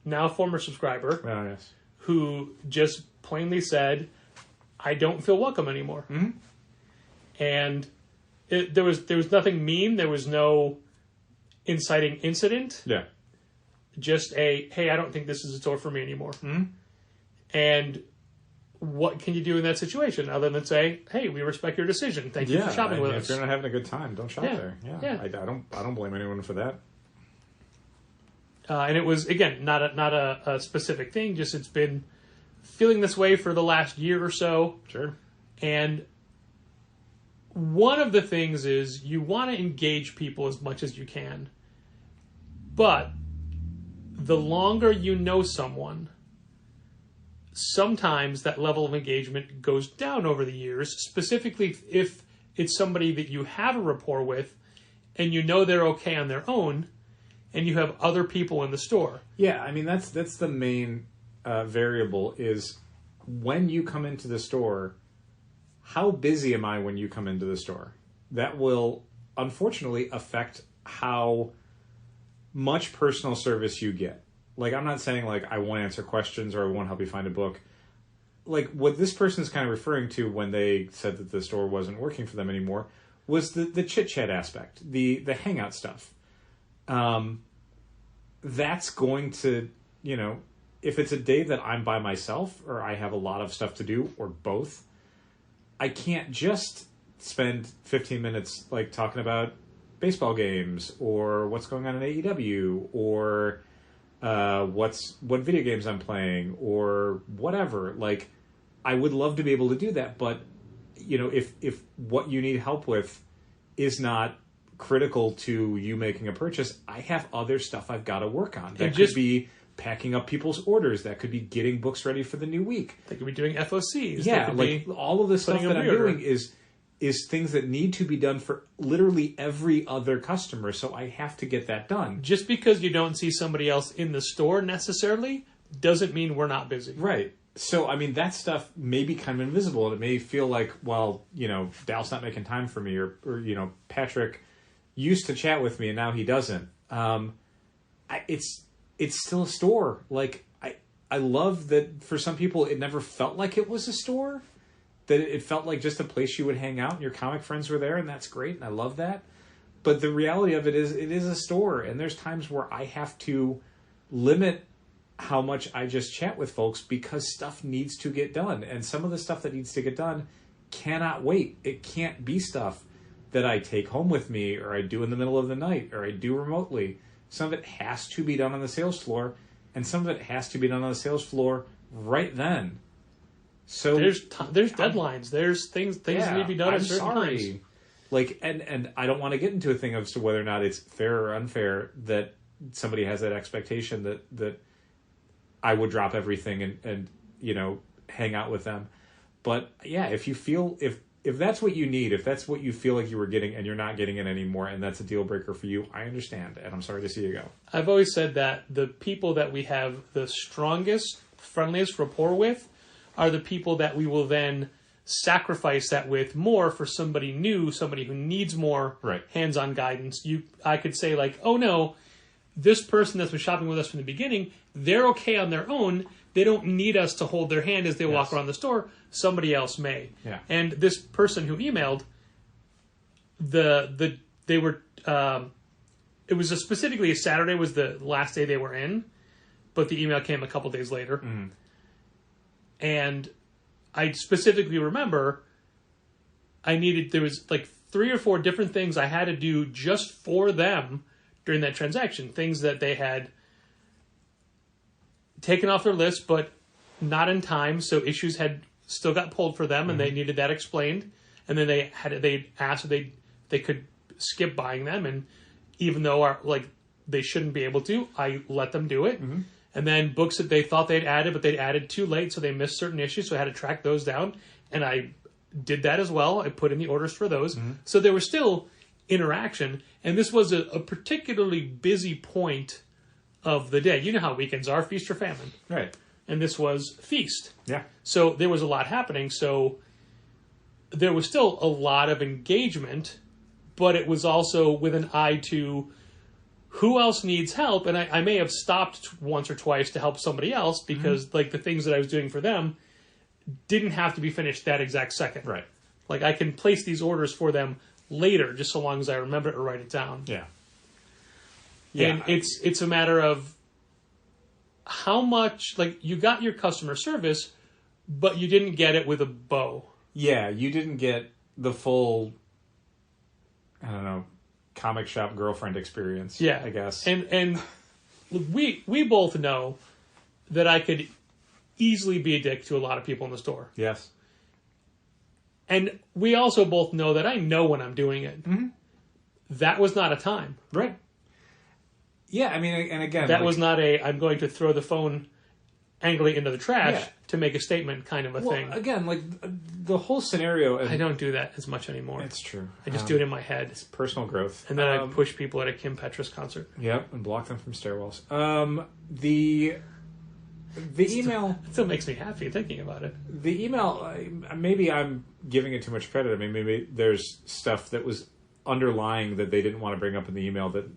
now former subscriber who just plainly said, I don't feel welcome anymore. And there was nothing mean. There was no inciting incident. Yeah. Just hey, I don't think this is a store for me anymore. And what can you do in that situation other than say, hey, we respect your decision. Thank you for shopping with us. If you're not having a good time, don't shop there. Yeah. I don't blame anyone for that. And it was, again, not a specific thing, just it's been feeling this way for the last year or so. Sure. And one of the things is you want to engage people as much as you can. But the longer you know someone, sometimes that level of engagement goes down over the years, specifically if it's somebody that you have a rapport with and you know they're okay on their own and you have other people in the store. Yeah, I mean, that's the main variable is when you come into the store, how busy am I when you come into the store? That will, unfortunately, affect how much personal service you get. Like, I'm not saying, like, I won't answer questions or I won't help you find a book. Like, what this person is kind of referring to when they said that the store wasn't working for them anymore was the chit-chat aspect, the hangout stuff. That's going to, you know, if it's a day that I'm by myself or I have a lot of stuff to do or both, I can't just spend 15 minutes, like, talking about baseball games or what's going on in AEW or what video games I'm playing or whatever. Like, I would love to be able to do that, but, you know, if what you need help with is not critical to you making a purchase, I have other stuff I've got to work on. That could be packing up people's orders. That could be getting books ready for the new week. They could be doing FOCs. Yeah, like all of the stuff that I'm doing is things that need to be done for literally every other customer, so I have to get that done. Just because you don't see somebody else in the store necessarily doesn't mean we're not busy. Right. So, I mean, that stuff may be kind of invisible, and it may feel like, well, you know, Dal's not making time for me, or you know, Patrick used to chat with me, and now he doesn't. It's still a store. Like, I love that for some people it never felt like it was a store, that it felt like just a place you would hang out, and your comic friends were there, and that's great, and I love that. But the reality of it is a store, and there's times where I have to limit how much I just chat with folks because stuff needs to get done. And some of the stuff that needs to get done cannot wait. It can't be stuff that I take home with me or I do in the middle of the night or I do remotely. Some of it has to be done on the sales floor, and some of it has to be done on the sales floor right then. So there's deadlines. There's things that need to be done at certain times. Like, and I don't want to get into a thing as to whether or not it's fair or unfair that somebody has that expectation that I would drop everything and hang out with them. But yeah, if you feel, if that's what you need, if that's what you feel like you were getting and you're not getting it anymore and that's a deal breaker for you, I understand. And I'm sorry to see you go. I've always said that the people that we have the strongest, friendliest rapport with are the people that we will then sacrifice that with more for somebody new, somebody who needs more hands-on guidance. I could say like, oh no, this person that's been shopping with us from the beginning, they're okay on their own. They don't need us to hold their hand as they walk around the store. Somebody else may. Yeah. And this person who emailed, they were it was specifically a Saturday was the last day they were in, but the email came a couple days later. Mm-hmm. And I specifically remember there was like 3 or 4 different things I had to do just for them during that transaction. Things that they had taken off their list, but not in time. So issues had still got pulled for them and they needed that explained. And then they asked if they could skip buying them. And even though they shouldn't be able to, I let them do it. Mm-hmm. And then books that they thought they'd added, but they'd added too late, so they missed certain issues, so I had to track those down. And I did that as well. I put in the orders for those. Mm-hmm. So there was still interaction. And this was a particularly busy point of the day. You know how weekends are, feast or famine. Right. And this was feast. Yeah. So there was a lot happening. So there was still a lot of engagement, but it was also with an eye to who else needs help? And I may have stopped once or twice to help somebody else because like the things that I was doing for them didn't have to be finished that exact second. Right. Like I can place these orders for them later, just so long as I remember it or write it down. Yeah. And it's a matter of how much, like you got your customer service, but you didn't get it with a bow. Yeah, you didn't get the full, I don't know, comic shop girlfriend experience. Yeah, I guess. And we both know that I could easily be a dick to a lot of people in the store. Yes. And we also both know that I know when I'm doing it. Mm-hmm. That was not a time. Right. Yeah, I mean, and again... That was not I'm going to throw the phone angrily into the trash to make a statement kind of a thing. Again, like, the whole scenario... I don't do that as much anymore. It's true. I just do it in my head. It's personal growth. And then I push people at a Kim Petras concert. Yep, and block them from stairwells. The email... It still makes me happy thinking about it. The email, maybe I'm giving it too much credit. I mean, maybe there's stuff that was underlying that they didn't want to bring up in the email that,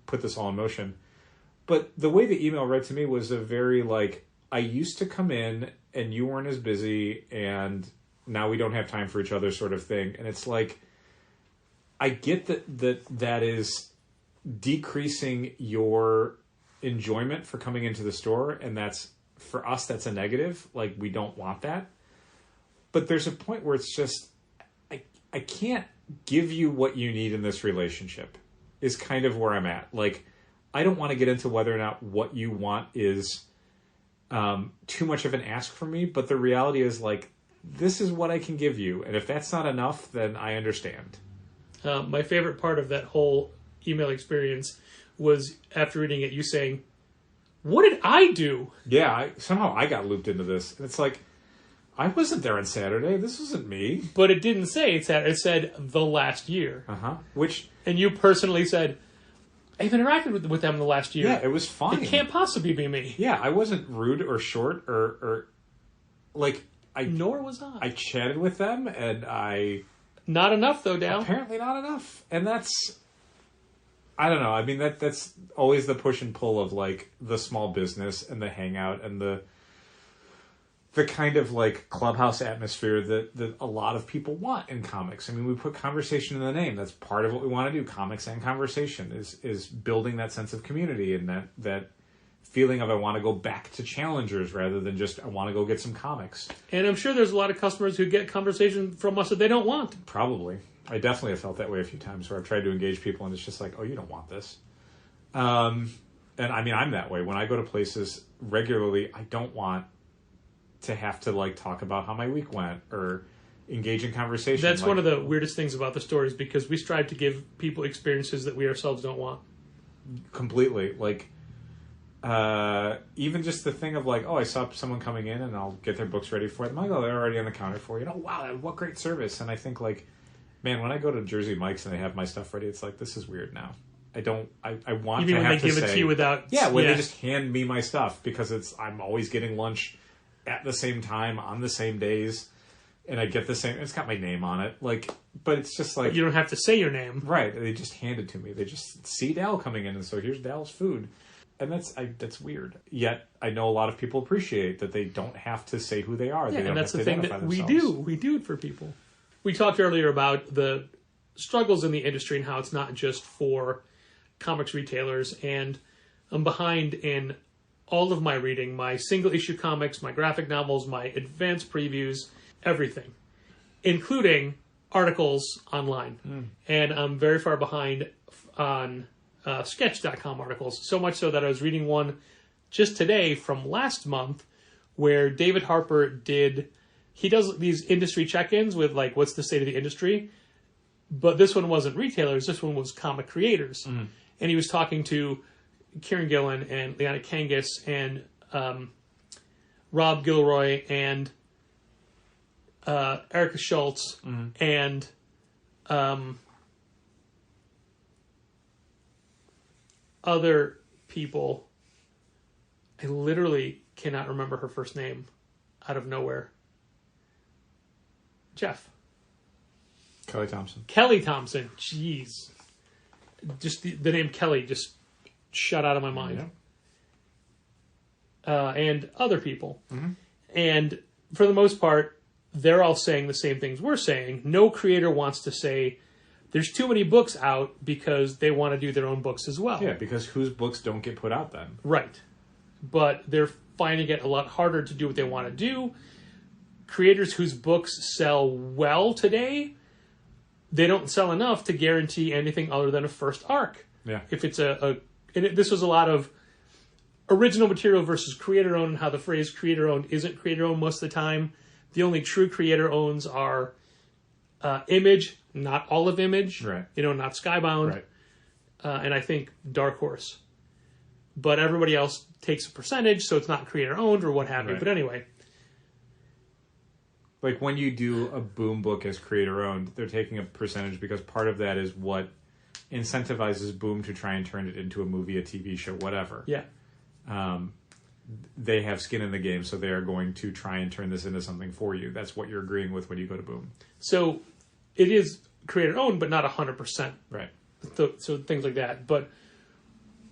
put this all in motion. But the way the email read to me was a very, I used to come in and you weren't as busy and now we don't have time for each other sort of thing. And it's like, I get that is decreasing your enjoyment for coming into the store, and that's, for us, that's a negative. Like, we don't want that. But there's a point where it's just, I can't give you what you need in this relationship, is kind of where I'm at. Like, I don't want to get into whether or not what you want is too much of an ask from me, but the reality is, this is what I can give you, and if that's not enough, then I understand. My favorite part of that whole email experience was, after reading it, you saying, "What did I do?" Yeah, somehow I got looped into this. And it's like, I wasn't there on Saturday. This wasn't me. But it didn't say it said the last year. Uh-huh. And you personally said, I've interacted with them the last year. Yeah, it was fine. It can't possibly be me. Yeah, I wasn't rude or short or nor was I. I chatted with them and I... Not enough, though, Dal. Apparently not enough. And that's... I don't know. I mean, that's always the push and pull of, the small business and the hangout and the kind of, clubhouse atmosphere that a lot of people want in comics. I mean, we put conversation in the name. That's part of what we want to do. Comics and conversation is building that sense of community and that feeling of I want to go back to Challengers rather than just I want to go get some comics. And I'm sure there's a lot of customers who get conversation from us that they don't want. Probably. I definitely have felt that way a few times where I've tried to engage people and it's just like, oh, you don't want this. And I mean, I'm that way. When I go to places regularly, I don't want to have to talk about how my week went, or engage in conversation. That's one of the weirdest things about the stories, because we strive to give people experiences that we ourselves don't want. Completely. Like, even just the thing of like, oh, I saw someone coming in and I'll get their books ready for them. I'm like, oh, they're already on the counter for you. Wow, what great service. And I think like, man, when I go to Jersey Mike's and they have my stuff ready, it's like, this is weird now. I want Even to when have they to give it to you without... Yeah, when they just hand me my stuff, because I'm always getting lunch at the same time, on the same days, and I get the same... It's got my name on it. Like, but it's just like... But you don't have to say your name. Right. They just hand it to me. They just see Dal coming in, and so here's Dal's food. And that's weird. Yet, I know a lot of people appreciate that they don't have to say who they are. Yeah, they don't and that's have the to thing that identify we themselves. do. We do it for people. We talked earlier about the struggles in the industry and how it's not just for comics retailers, and I'm behind in all of my reading, my single issue comics, my graphic novels, my advanced previews, everything, including articles online. And I'm very far behind on sketch.com articles, so much so that I was reading one just today from last month where David Harper he does these industry check-ins with like, what's the state of the industry? But this one wasn't retailers, this one was comic creators. And he was talking to Kieran Gillen and Liana Kangas and Rob Gilroy and Erica Schultz and other people. I literally cannot remember her first name out of nowhere. Jeff. Kelly Thompson. Kelly Thompson. Jeez. Just the name Kelly just shut out of my mind. Yeah. And other people. And for the most part, they're all saying the same things we're saying. No creator wants to say there's too many books out because they want to do their own books as well. Yeah, because whose books don't get put out then? Right. But they're finding it a lot harder to do what they want to do. Creators whose books sell well today, they don't sell enough to guarantee anything other than a first arc. Yeah. If it's this was a lot of original material versus creator-owned, and how the phrase creator-owned isn't creator-owned most of the time. The only true creator-owns are Image, not all of Image. Right. Not Skybound. Right. And I think Dark Horse. But everybody else takes a percentage, so it's not creator-owned or what have you. Right. But anyway... Like when you do a Boom book as creator-owned, they're taking a percentage because part of that is what incentivizes Boom to try and turn it into a movie, a TV show, whatever. Yeah. They have skin in the game, so they are going to try and turn this into something for you. That's what you're agreeing with when you go to Boom. So it is creator-owned, but not 100%. Right. So things like that. But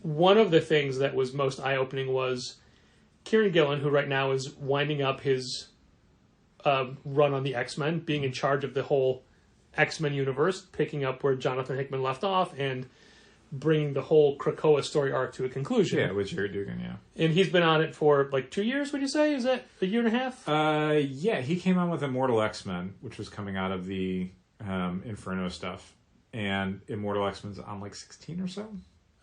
one of the things that was most eye-opening was Kieran Gillen, who right now is winding up his... run on the X-Men, being in charge of the whole X-Men universe, picking up where Jonathan Hickman left off and bringing the whole Krakoa story arc to a conclusion. Yeah, with Jared Dugan, yeah. And he's been on it for like 2 years, would you say? Is that a year and a half? Yeah, he came on with Immortal X-Men, which was coming out of the Inferno stuff. And Immortal X-Men's on like 16 or so.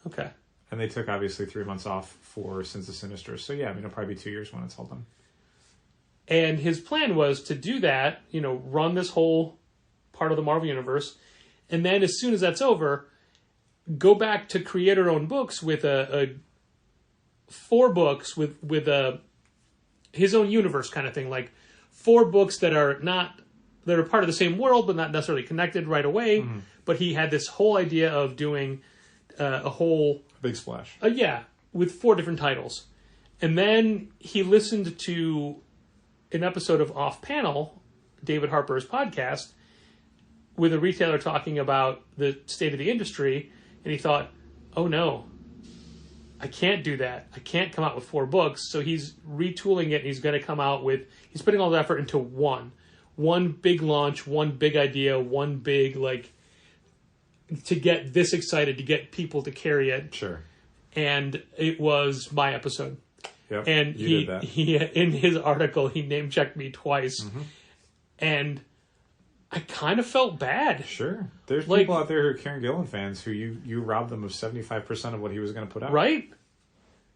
Okay. And they took obviously 3 months off for Sins of Sinister. So yeah, it'll probably be 2 years when it's all done. And his plan was to do that, run this whole part of the Marvel Universe, and then as soon as that's over, go back to creator-owned books with 4 books with his own universe kind of thing, like 4 books that are part of the same world but not necessarily connected right away. Mm-hmm. But he had this whole idea of doing a whole big splash. With 4 different titles, and then he listened to an episode of Off Panel, David Harper's podcast, with a retailer talking about the state of the industry, and he thought, oh no, I can't do that. I can't come out with 4 books. So he's retooling it, and he's going to come out with, he's putting all the effort into one big launch, one big idea, one big, to get this excited, to get people to carry it. Sure. And it was my episode. Yep, and he in his article, he name-checked me twice. Mm-hmm. And I kind of felt bad. Sure. There's people out there who are Kieran Gillen fans who you robbed them of 75% of what he was going to put out. Right.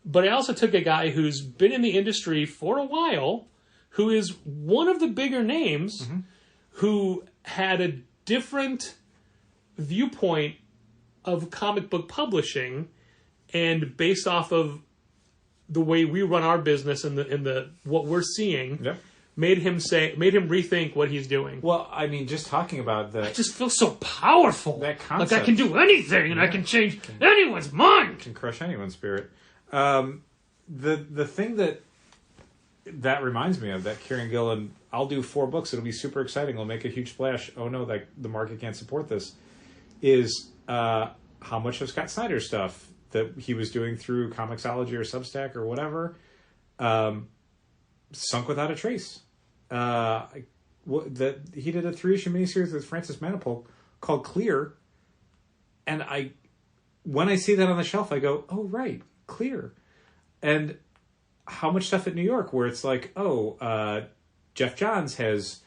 But I also took a guy who's been in the industry for a while, who is one of the bigger names, mm-hmm. who had a different viewpoint of comic book publishing, and based off of the way we run our business and the what we're seeing, made him rethink what he's doing. Well, I mean, just talking about I just feel so powerful. That concept. Like I can do anything, and I can change anyone's mind. Can crush anyone's spirit. The thing that reminds me of that Kieran Gillen, I'll do 4 books. It'll be super exciting. It'll make a huge splash. Oh no, the market can't support this. Is how much of Scott Snyder's stuff that he was doing through Comixology or Substack or whatever sunk without a trace. That he did a 3-issue miniseries with Francis Manapul called Clear, and when I see that on the shelf, I go, oh right, Clear. And how much stuff at New York where it's like, Jeff Johns has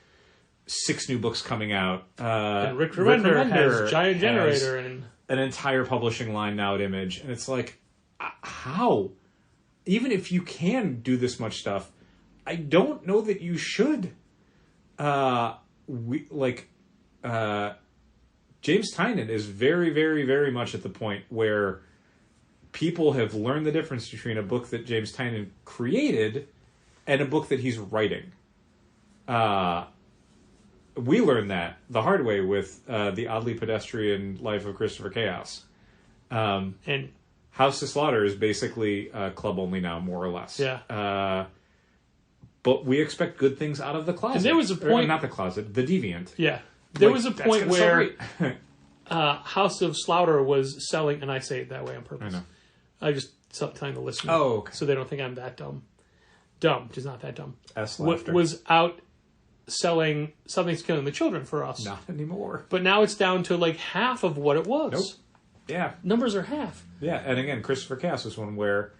6 new books coming out. And Rick Remender has Giant Generator and an entire publishing line now at Image. And it's like, how? Even if you can do this much stuff, I don't know that you should. James Tynion is very, very, very much at the point where people have learned the difference between a book that James Tynion created and a book that he's writing. We learned that the hard way with the oddly pedestrian life of Christopher Chaos. And House of Slaughter is basically club only now, more or less. Yeah. But we expect good things out of the closet. And there was a point... not the closet, the Deviant. Yeah. There was a point where House of Slaughter was selling, and I say it that way on purpose. I know. I just telling the listener. Oh, okay. So they don't think I'm that dumb. Dumb, just not that dumb. Laughter. Was out selling Something's Killing the Children for us. Not anymore. But now it's down to like half of what it was. Nope. Yeah. Numbers are half. Yeah, and again, Christopher Cass was one where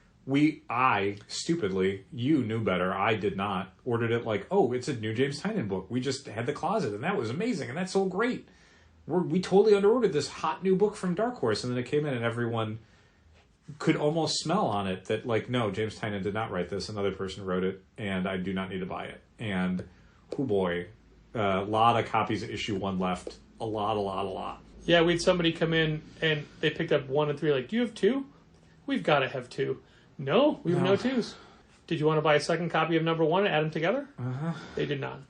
I, stupidly, you knew better, I did not, ordered it like, oh, it's a new James Tynion book. We just had the closet, and that was amazing, and that's so great. We totally underordered this hot new book from Dark Horse, and then it came in, and everyone could almost smell on it that, like, no, James Tynion did not write this. Another person wrote it, and I do not need to buy it. And, oh boy, a lot of copies of issue 1 left. A lot. Yeah, we had somebody come in, and they picked up 1 and 3, like, do you have 2? We've got to have 2. No, we have no 2s. Did you want to buy a second copy of number 1 and add them together? Uh-huh. They did not.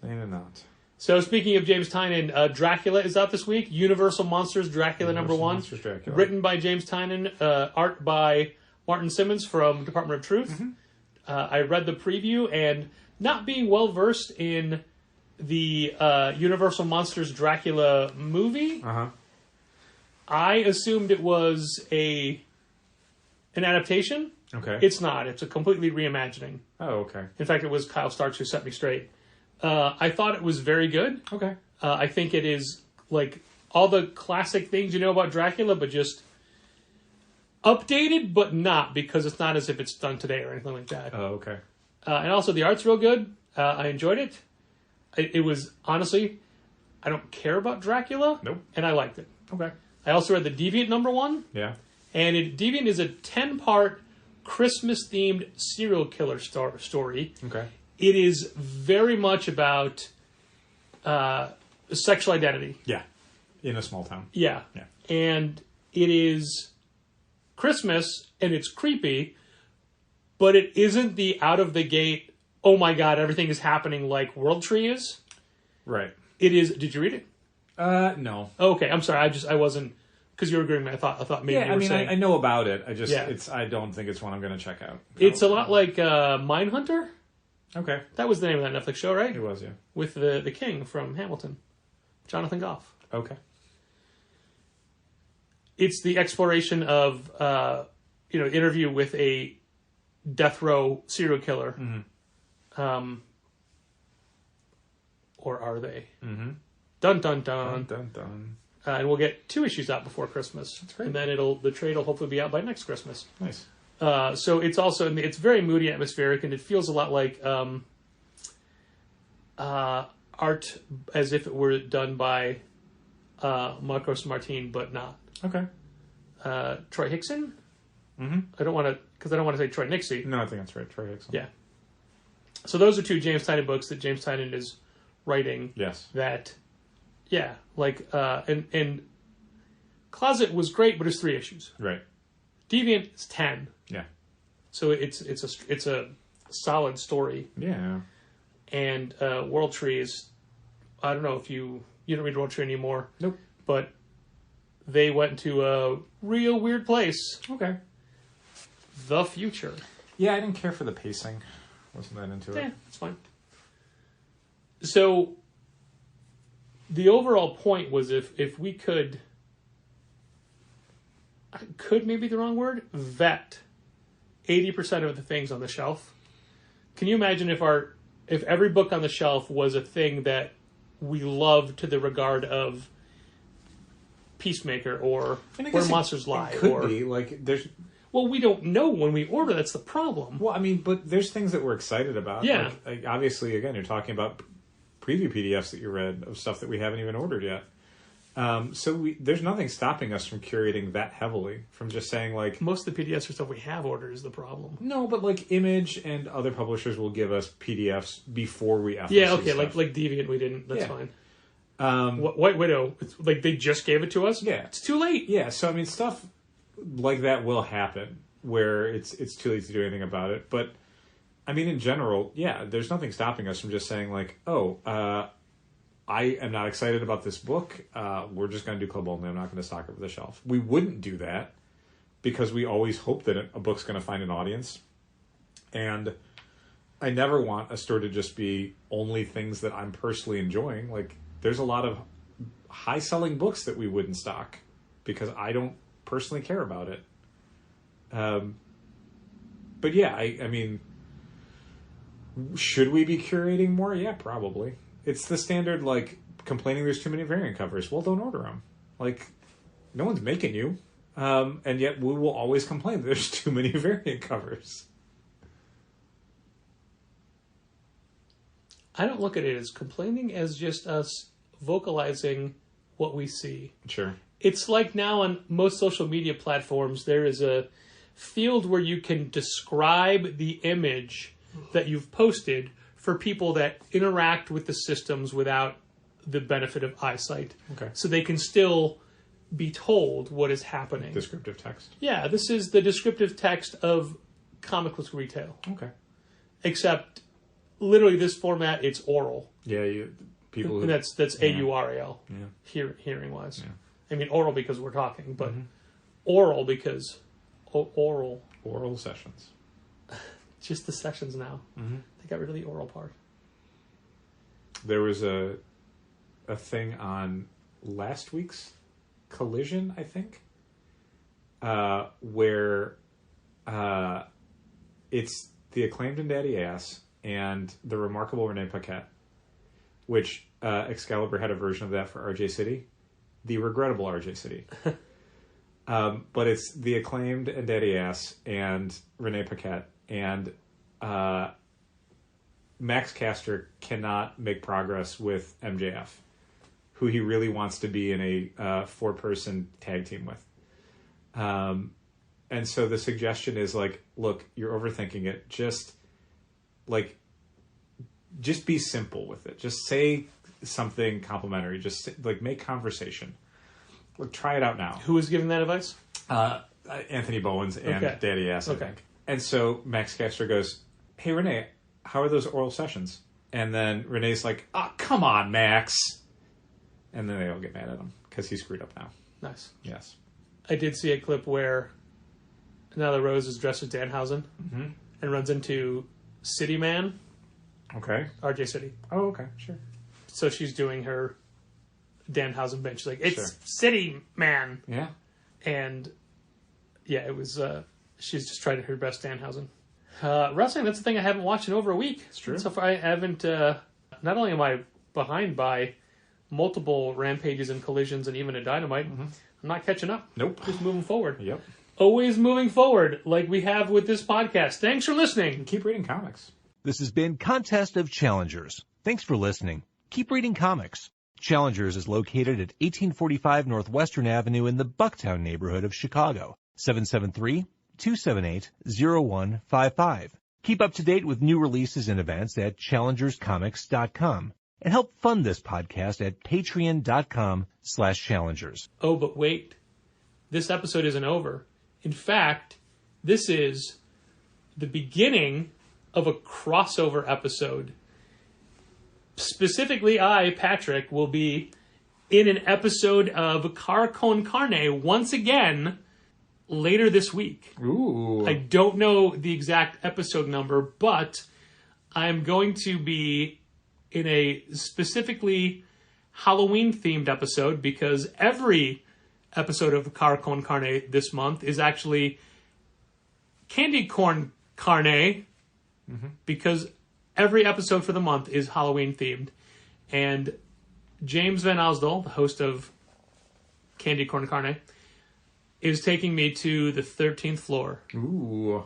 So speaking of James Tynion, Dracula is out this week. Universal Monsters Dracula number 1. Dracula. Written by James Tynion, art by Martin Simmons from Department of Truth. Mm-hmm. I read the preview, and not being well versed in the Universal Monsters Dracula movie, I assumed it was an adaptation. Okay. It's not. It's a completely reimagining. Oh, okay. In fact, it was Kyle Starks who set me straight. I thought it was very good. Okay. I think it is like all the classic things you know about Dracula, but just updated, but not, because it's not as if it's done today or anything like that. Oh, okay. And also the art's real good. I enjoyed it. It was, honestly, I don't care about Dracula. Nope. And I liked it. Okay. I also read the Deviant number 1. Yeah. And Deviant is a 10-part Christmas-themed serial killer story. Okay. It is very much about sexual identity. Yeah. In a small town. Yeah. Yeah. And it is Christmas, and it's creepy, but it isn't the out-of-the-gate, oh my god, everything is happening like World Tree is. Right. It is... Did you read it? No. Okay, I'm sorry. I wasn't... Because you were agreeing with me. I thought maybe you were saying... I know about it. I don't think it's one I'm going to check out. It's a lot like Mindhunter. Okay. That was the name of that Netflix show, right? It was, yeah. With the king from Hamilton, Jonathan Goff. Okay. It's the exploration of, interview with a death row serial killer. Mm-hmm. Or are they? Mm-hmm. Dun, dun, dun. Dun, dun, dun. And we'll get 2 issues out before Christmas. That's great. And then the trade will hopefully be out by next Christmas. Nice. So it's also, it's very moody, atmospheric, and it feels a lot like art as if it were done by Marcos Martin, but not. Okay. Troy Hickson? Mm-hmm. I don't want to say Troy Nixie. No, I think that's right. Troy Hickson. Yeah. So those are 2 James Tynion books that James Tynion is writing. Yes. That Yeah, like and Closet was great, but it's 3 issues. Right. Deviant is 10. Yeah. So it's a solid story. Yeah. And World Tree is, I don't know if you don't read World Tree anymore. Nope. But they went to a real weird place. Okay. The future. Yeah, I didn't care for the pacing. Wasn't that into it? Yeah, it's fine. So the overall point was if we could maybe the wrong word, vet 80% of the things on the shelf. Can you imagine if every book on the shelf was a thing that we loved to the regard of Peacemaker or Where Monsters Lie? It could be like there's. Well, we don't know when we order. That's the problem. Well, I mean, but there's things that we're excited about. Yeah. Like obviously, again, you're talking about preview PDFs that you read of stuff that we haven't even ordered yet. So there's nothing stopping us from curating that heavily, from just saying like... Most of the PDFs are stuff we have ordered is the problem. No, but like Image and other publishers will give us PDFs before we FOC Yeah, okay, stuff. like Deviant we didn't, that's Yeah. fine. White Widow, it's like they just gave it to us? Yeah. It's too late. Yeah, so I mean stuff like that will happen where it's too late to do anything about it. But I mean in general, yeah, there's nothing stopping us from just saying like, I am not excited about this book. We're just going to do club only. I'm not going to stock it with the shelf. We wouldn't do that because we always hope that a book's going to find an audience. And I never want a store to just be only things that I'm personally enjoying. Like, there's a lot of high-selling books that we wouldn't stock because I don't personally care about it. But yeah, I mean, should we be curating more? Yeah, probably. It's the standard, like, complaining there's too many variant covers. Well, don't order them. Like, no one's making you. And yet we will always complain that there's too many variant covers. I don't look at it as complaining as just us vocalizing what we see. Sure. It's like now on most social media platforms, there is a field where you can describe the image that you've posted for people that interact with the systems without the benefit of eyesight. Okay. So they can still be told what is happening. Descriptive text. Yeah, this is the descriptive text of comic book retail. Okay. Except, literally, this format, it's oral. Yeah, people who... That's AURAL, Yeah. hearing-wise. Yeah. I mean, oral because we're talking, but oral because... oral. Oral sessions. Just the sessions now. Mm-hmm. They got rid of the oral part. There was a thing on last week's Collision, I think, where it's the acclaimed and Daddy Ass and the remarkable Renee Paquette, which Excalibur had a version of that for RJ City, the regrettable RJ City. But it's the acclaimed and Daddy Ass and Renee Paquette, and Max Caster cannot make progress with MJF, who he really wants to be in a 4-person tag team with. And so the suggestion is like, look, you're overthinking it. Just be simple with it. Just say something complimentary. Just like make conversation. Look, try it out now. Who was giving that advice? Anthony Bowens and Okay. Daddy Ass, I think. And so Max Caster goes, hey, Renee, how are those oral sessions? And then Renee's like, oh, come on, Max. And then they all get mad at him because he screwed up now. Nice. Yes. I did see a clip where Nyla Rose is dressed as Danhausen and runs into City Man. Okay. RJ City. Oh, okay. Sure. So she's doing her Danhausen bench. She's like, it's Sure. City Man. Yeah. And yeah, it was, she's just trying her best Danhausen. Wrestling, that's the thing I haven't watched in over a week. It's true. So far I haven't, not only am I behind by multiple rampages and collisions and even a Dynamite, I'm not catching up. Nope. Just moving forward. Yep. Always moving forward, like we have with this podcast. Thanks for listening. And keep reading comics. This has been Contest of Challengers. Thanks for listening. Keep reading comics. Challengers is located at 1845 Northwestern Avenue in the Bucktown neighborhood of Chicago. 773-278-0155. Keep up to date with new releases and events at challengerscomics.com. and help fund this podcast at patreon.com/challengers. Oh, but wait. This episode isn't over. In fact, this is the beginning of a crossover episode. Specifically, I, Patrick, will be in an episode of Car Con Carne once again later this week. Ooh. I don't know the exact episode number, but I'm going to be in a specifically Halloween-themed episode because every episode of Car Con Carne this month is actually candy corn carne because every episode for the month is Halloween-themed. And James Van Osdol, the host of Candy Corn Carne, is taking me to the 13th floor. Ooh.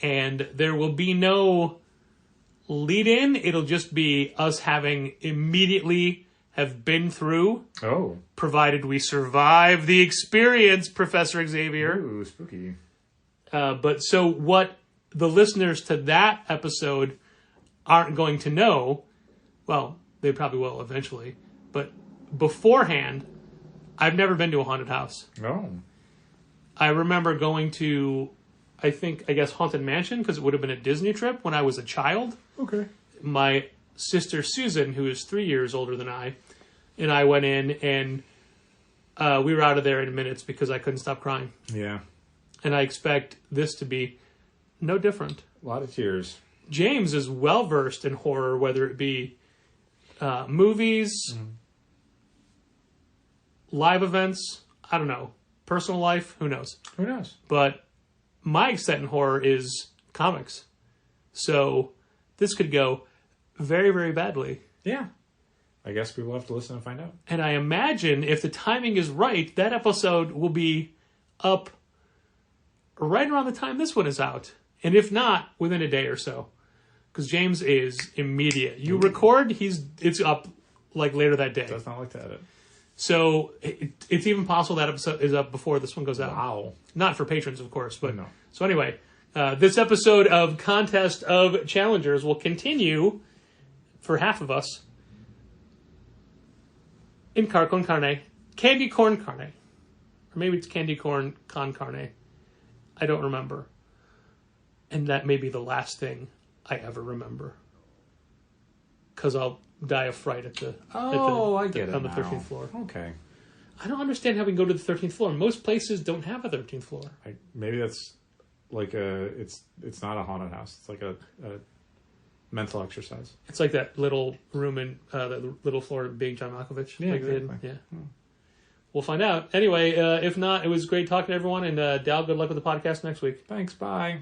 And there will be no lead-in. It'll just be us having immediately have been through. Oh. Provided we survive the experience, Professor Xavier. Ooh, spooky. But so what the listeners to that episode aren't going to know, well, they probably will eventually, but beforehand, I've never been to a haunted house. Oh. I remember going to, I guess Haunted Mansion, because it would have been a Disney trip when I was a child. Okay. My sister Susan, who is 3 years older than I, and I went in, and we were out of there in minutes because I couldn't stop crying. Yeah. And I expect this to be no different. A lot of tears. James is well-versed in horror, whether it be movies, live events, I don't know, personal life, who knows. Who knows? But my extent in horror is comics. So this could go very, very badly. Yeah. I guess we will have to listen and find out. And I imagine if the timing is right, that episode will be up right around the time this one is out. And if not, within a day or so. Because James is immediate. You record, it's up like later that day. Does not like to edit. So it's even possible that episode is up before this one goes out. Wow. Not for patrons, of course. But No. So anyway, this episode of Contest of Challengers will continue for half of us in Car Con Carne. Candy Corn Carne. Or maybe it's Candy Corn Con Carne. I don't remember. And that may be the last thing I ever remember. Because I'll die of fright at the I get it on the now. 13th floor. Okay. I don't understand how we can go to the 13th floor. Most places don't have a 13th floor. Maybe that's like it's not a haunted house. It's like a mental exercise. It's like that little room in that little floor of Big John Malkovich. Yeah, like exactly. Yeah. We'll find out. Anyway, if not, it was great talking to everyone. And Dal, good luck with the podcast next week. Thanks. Bye.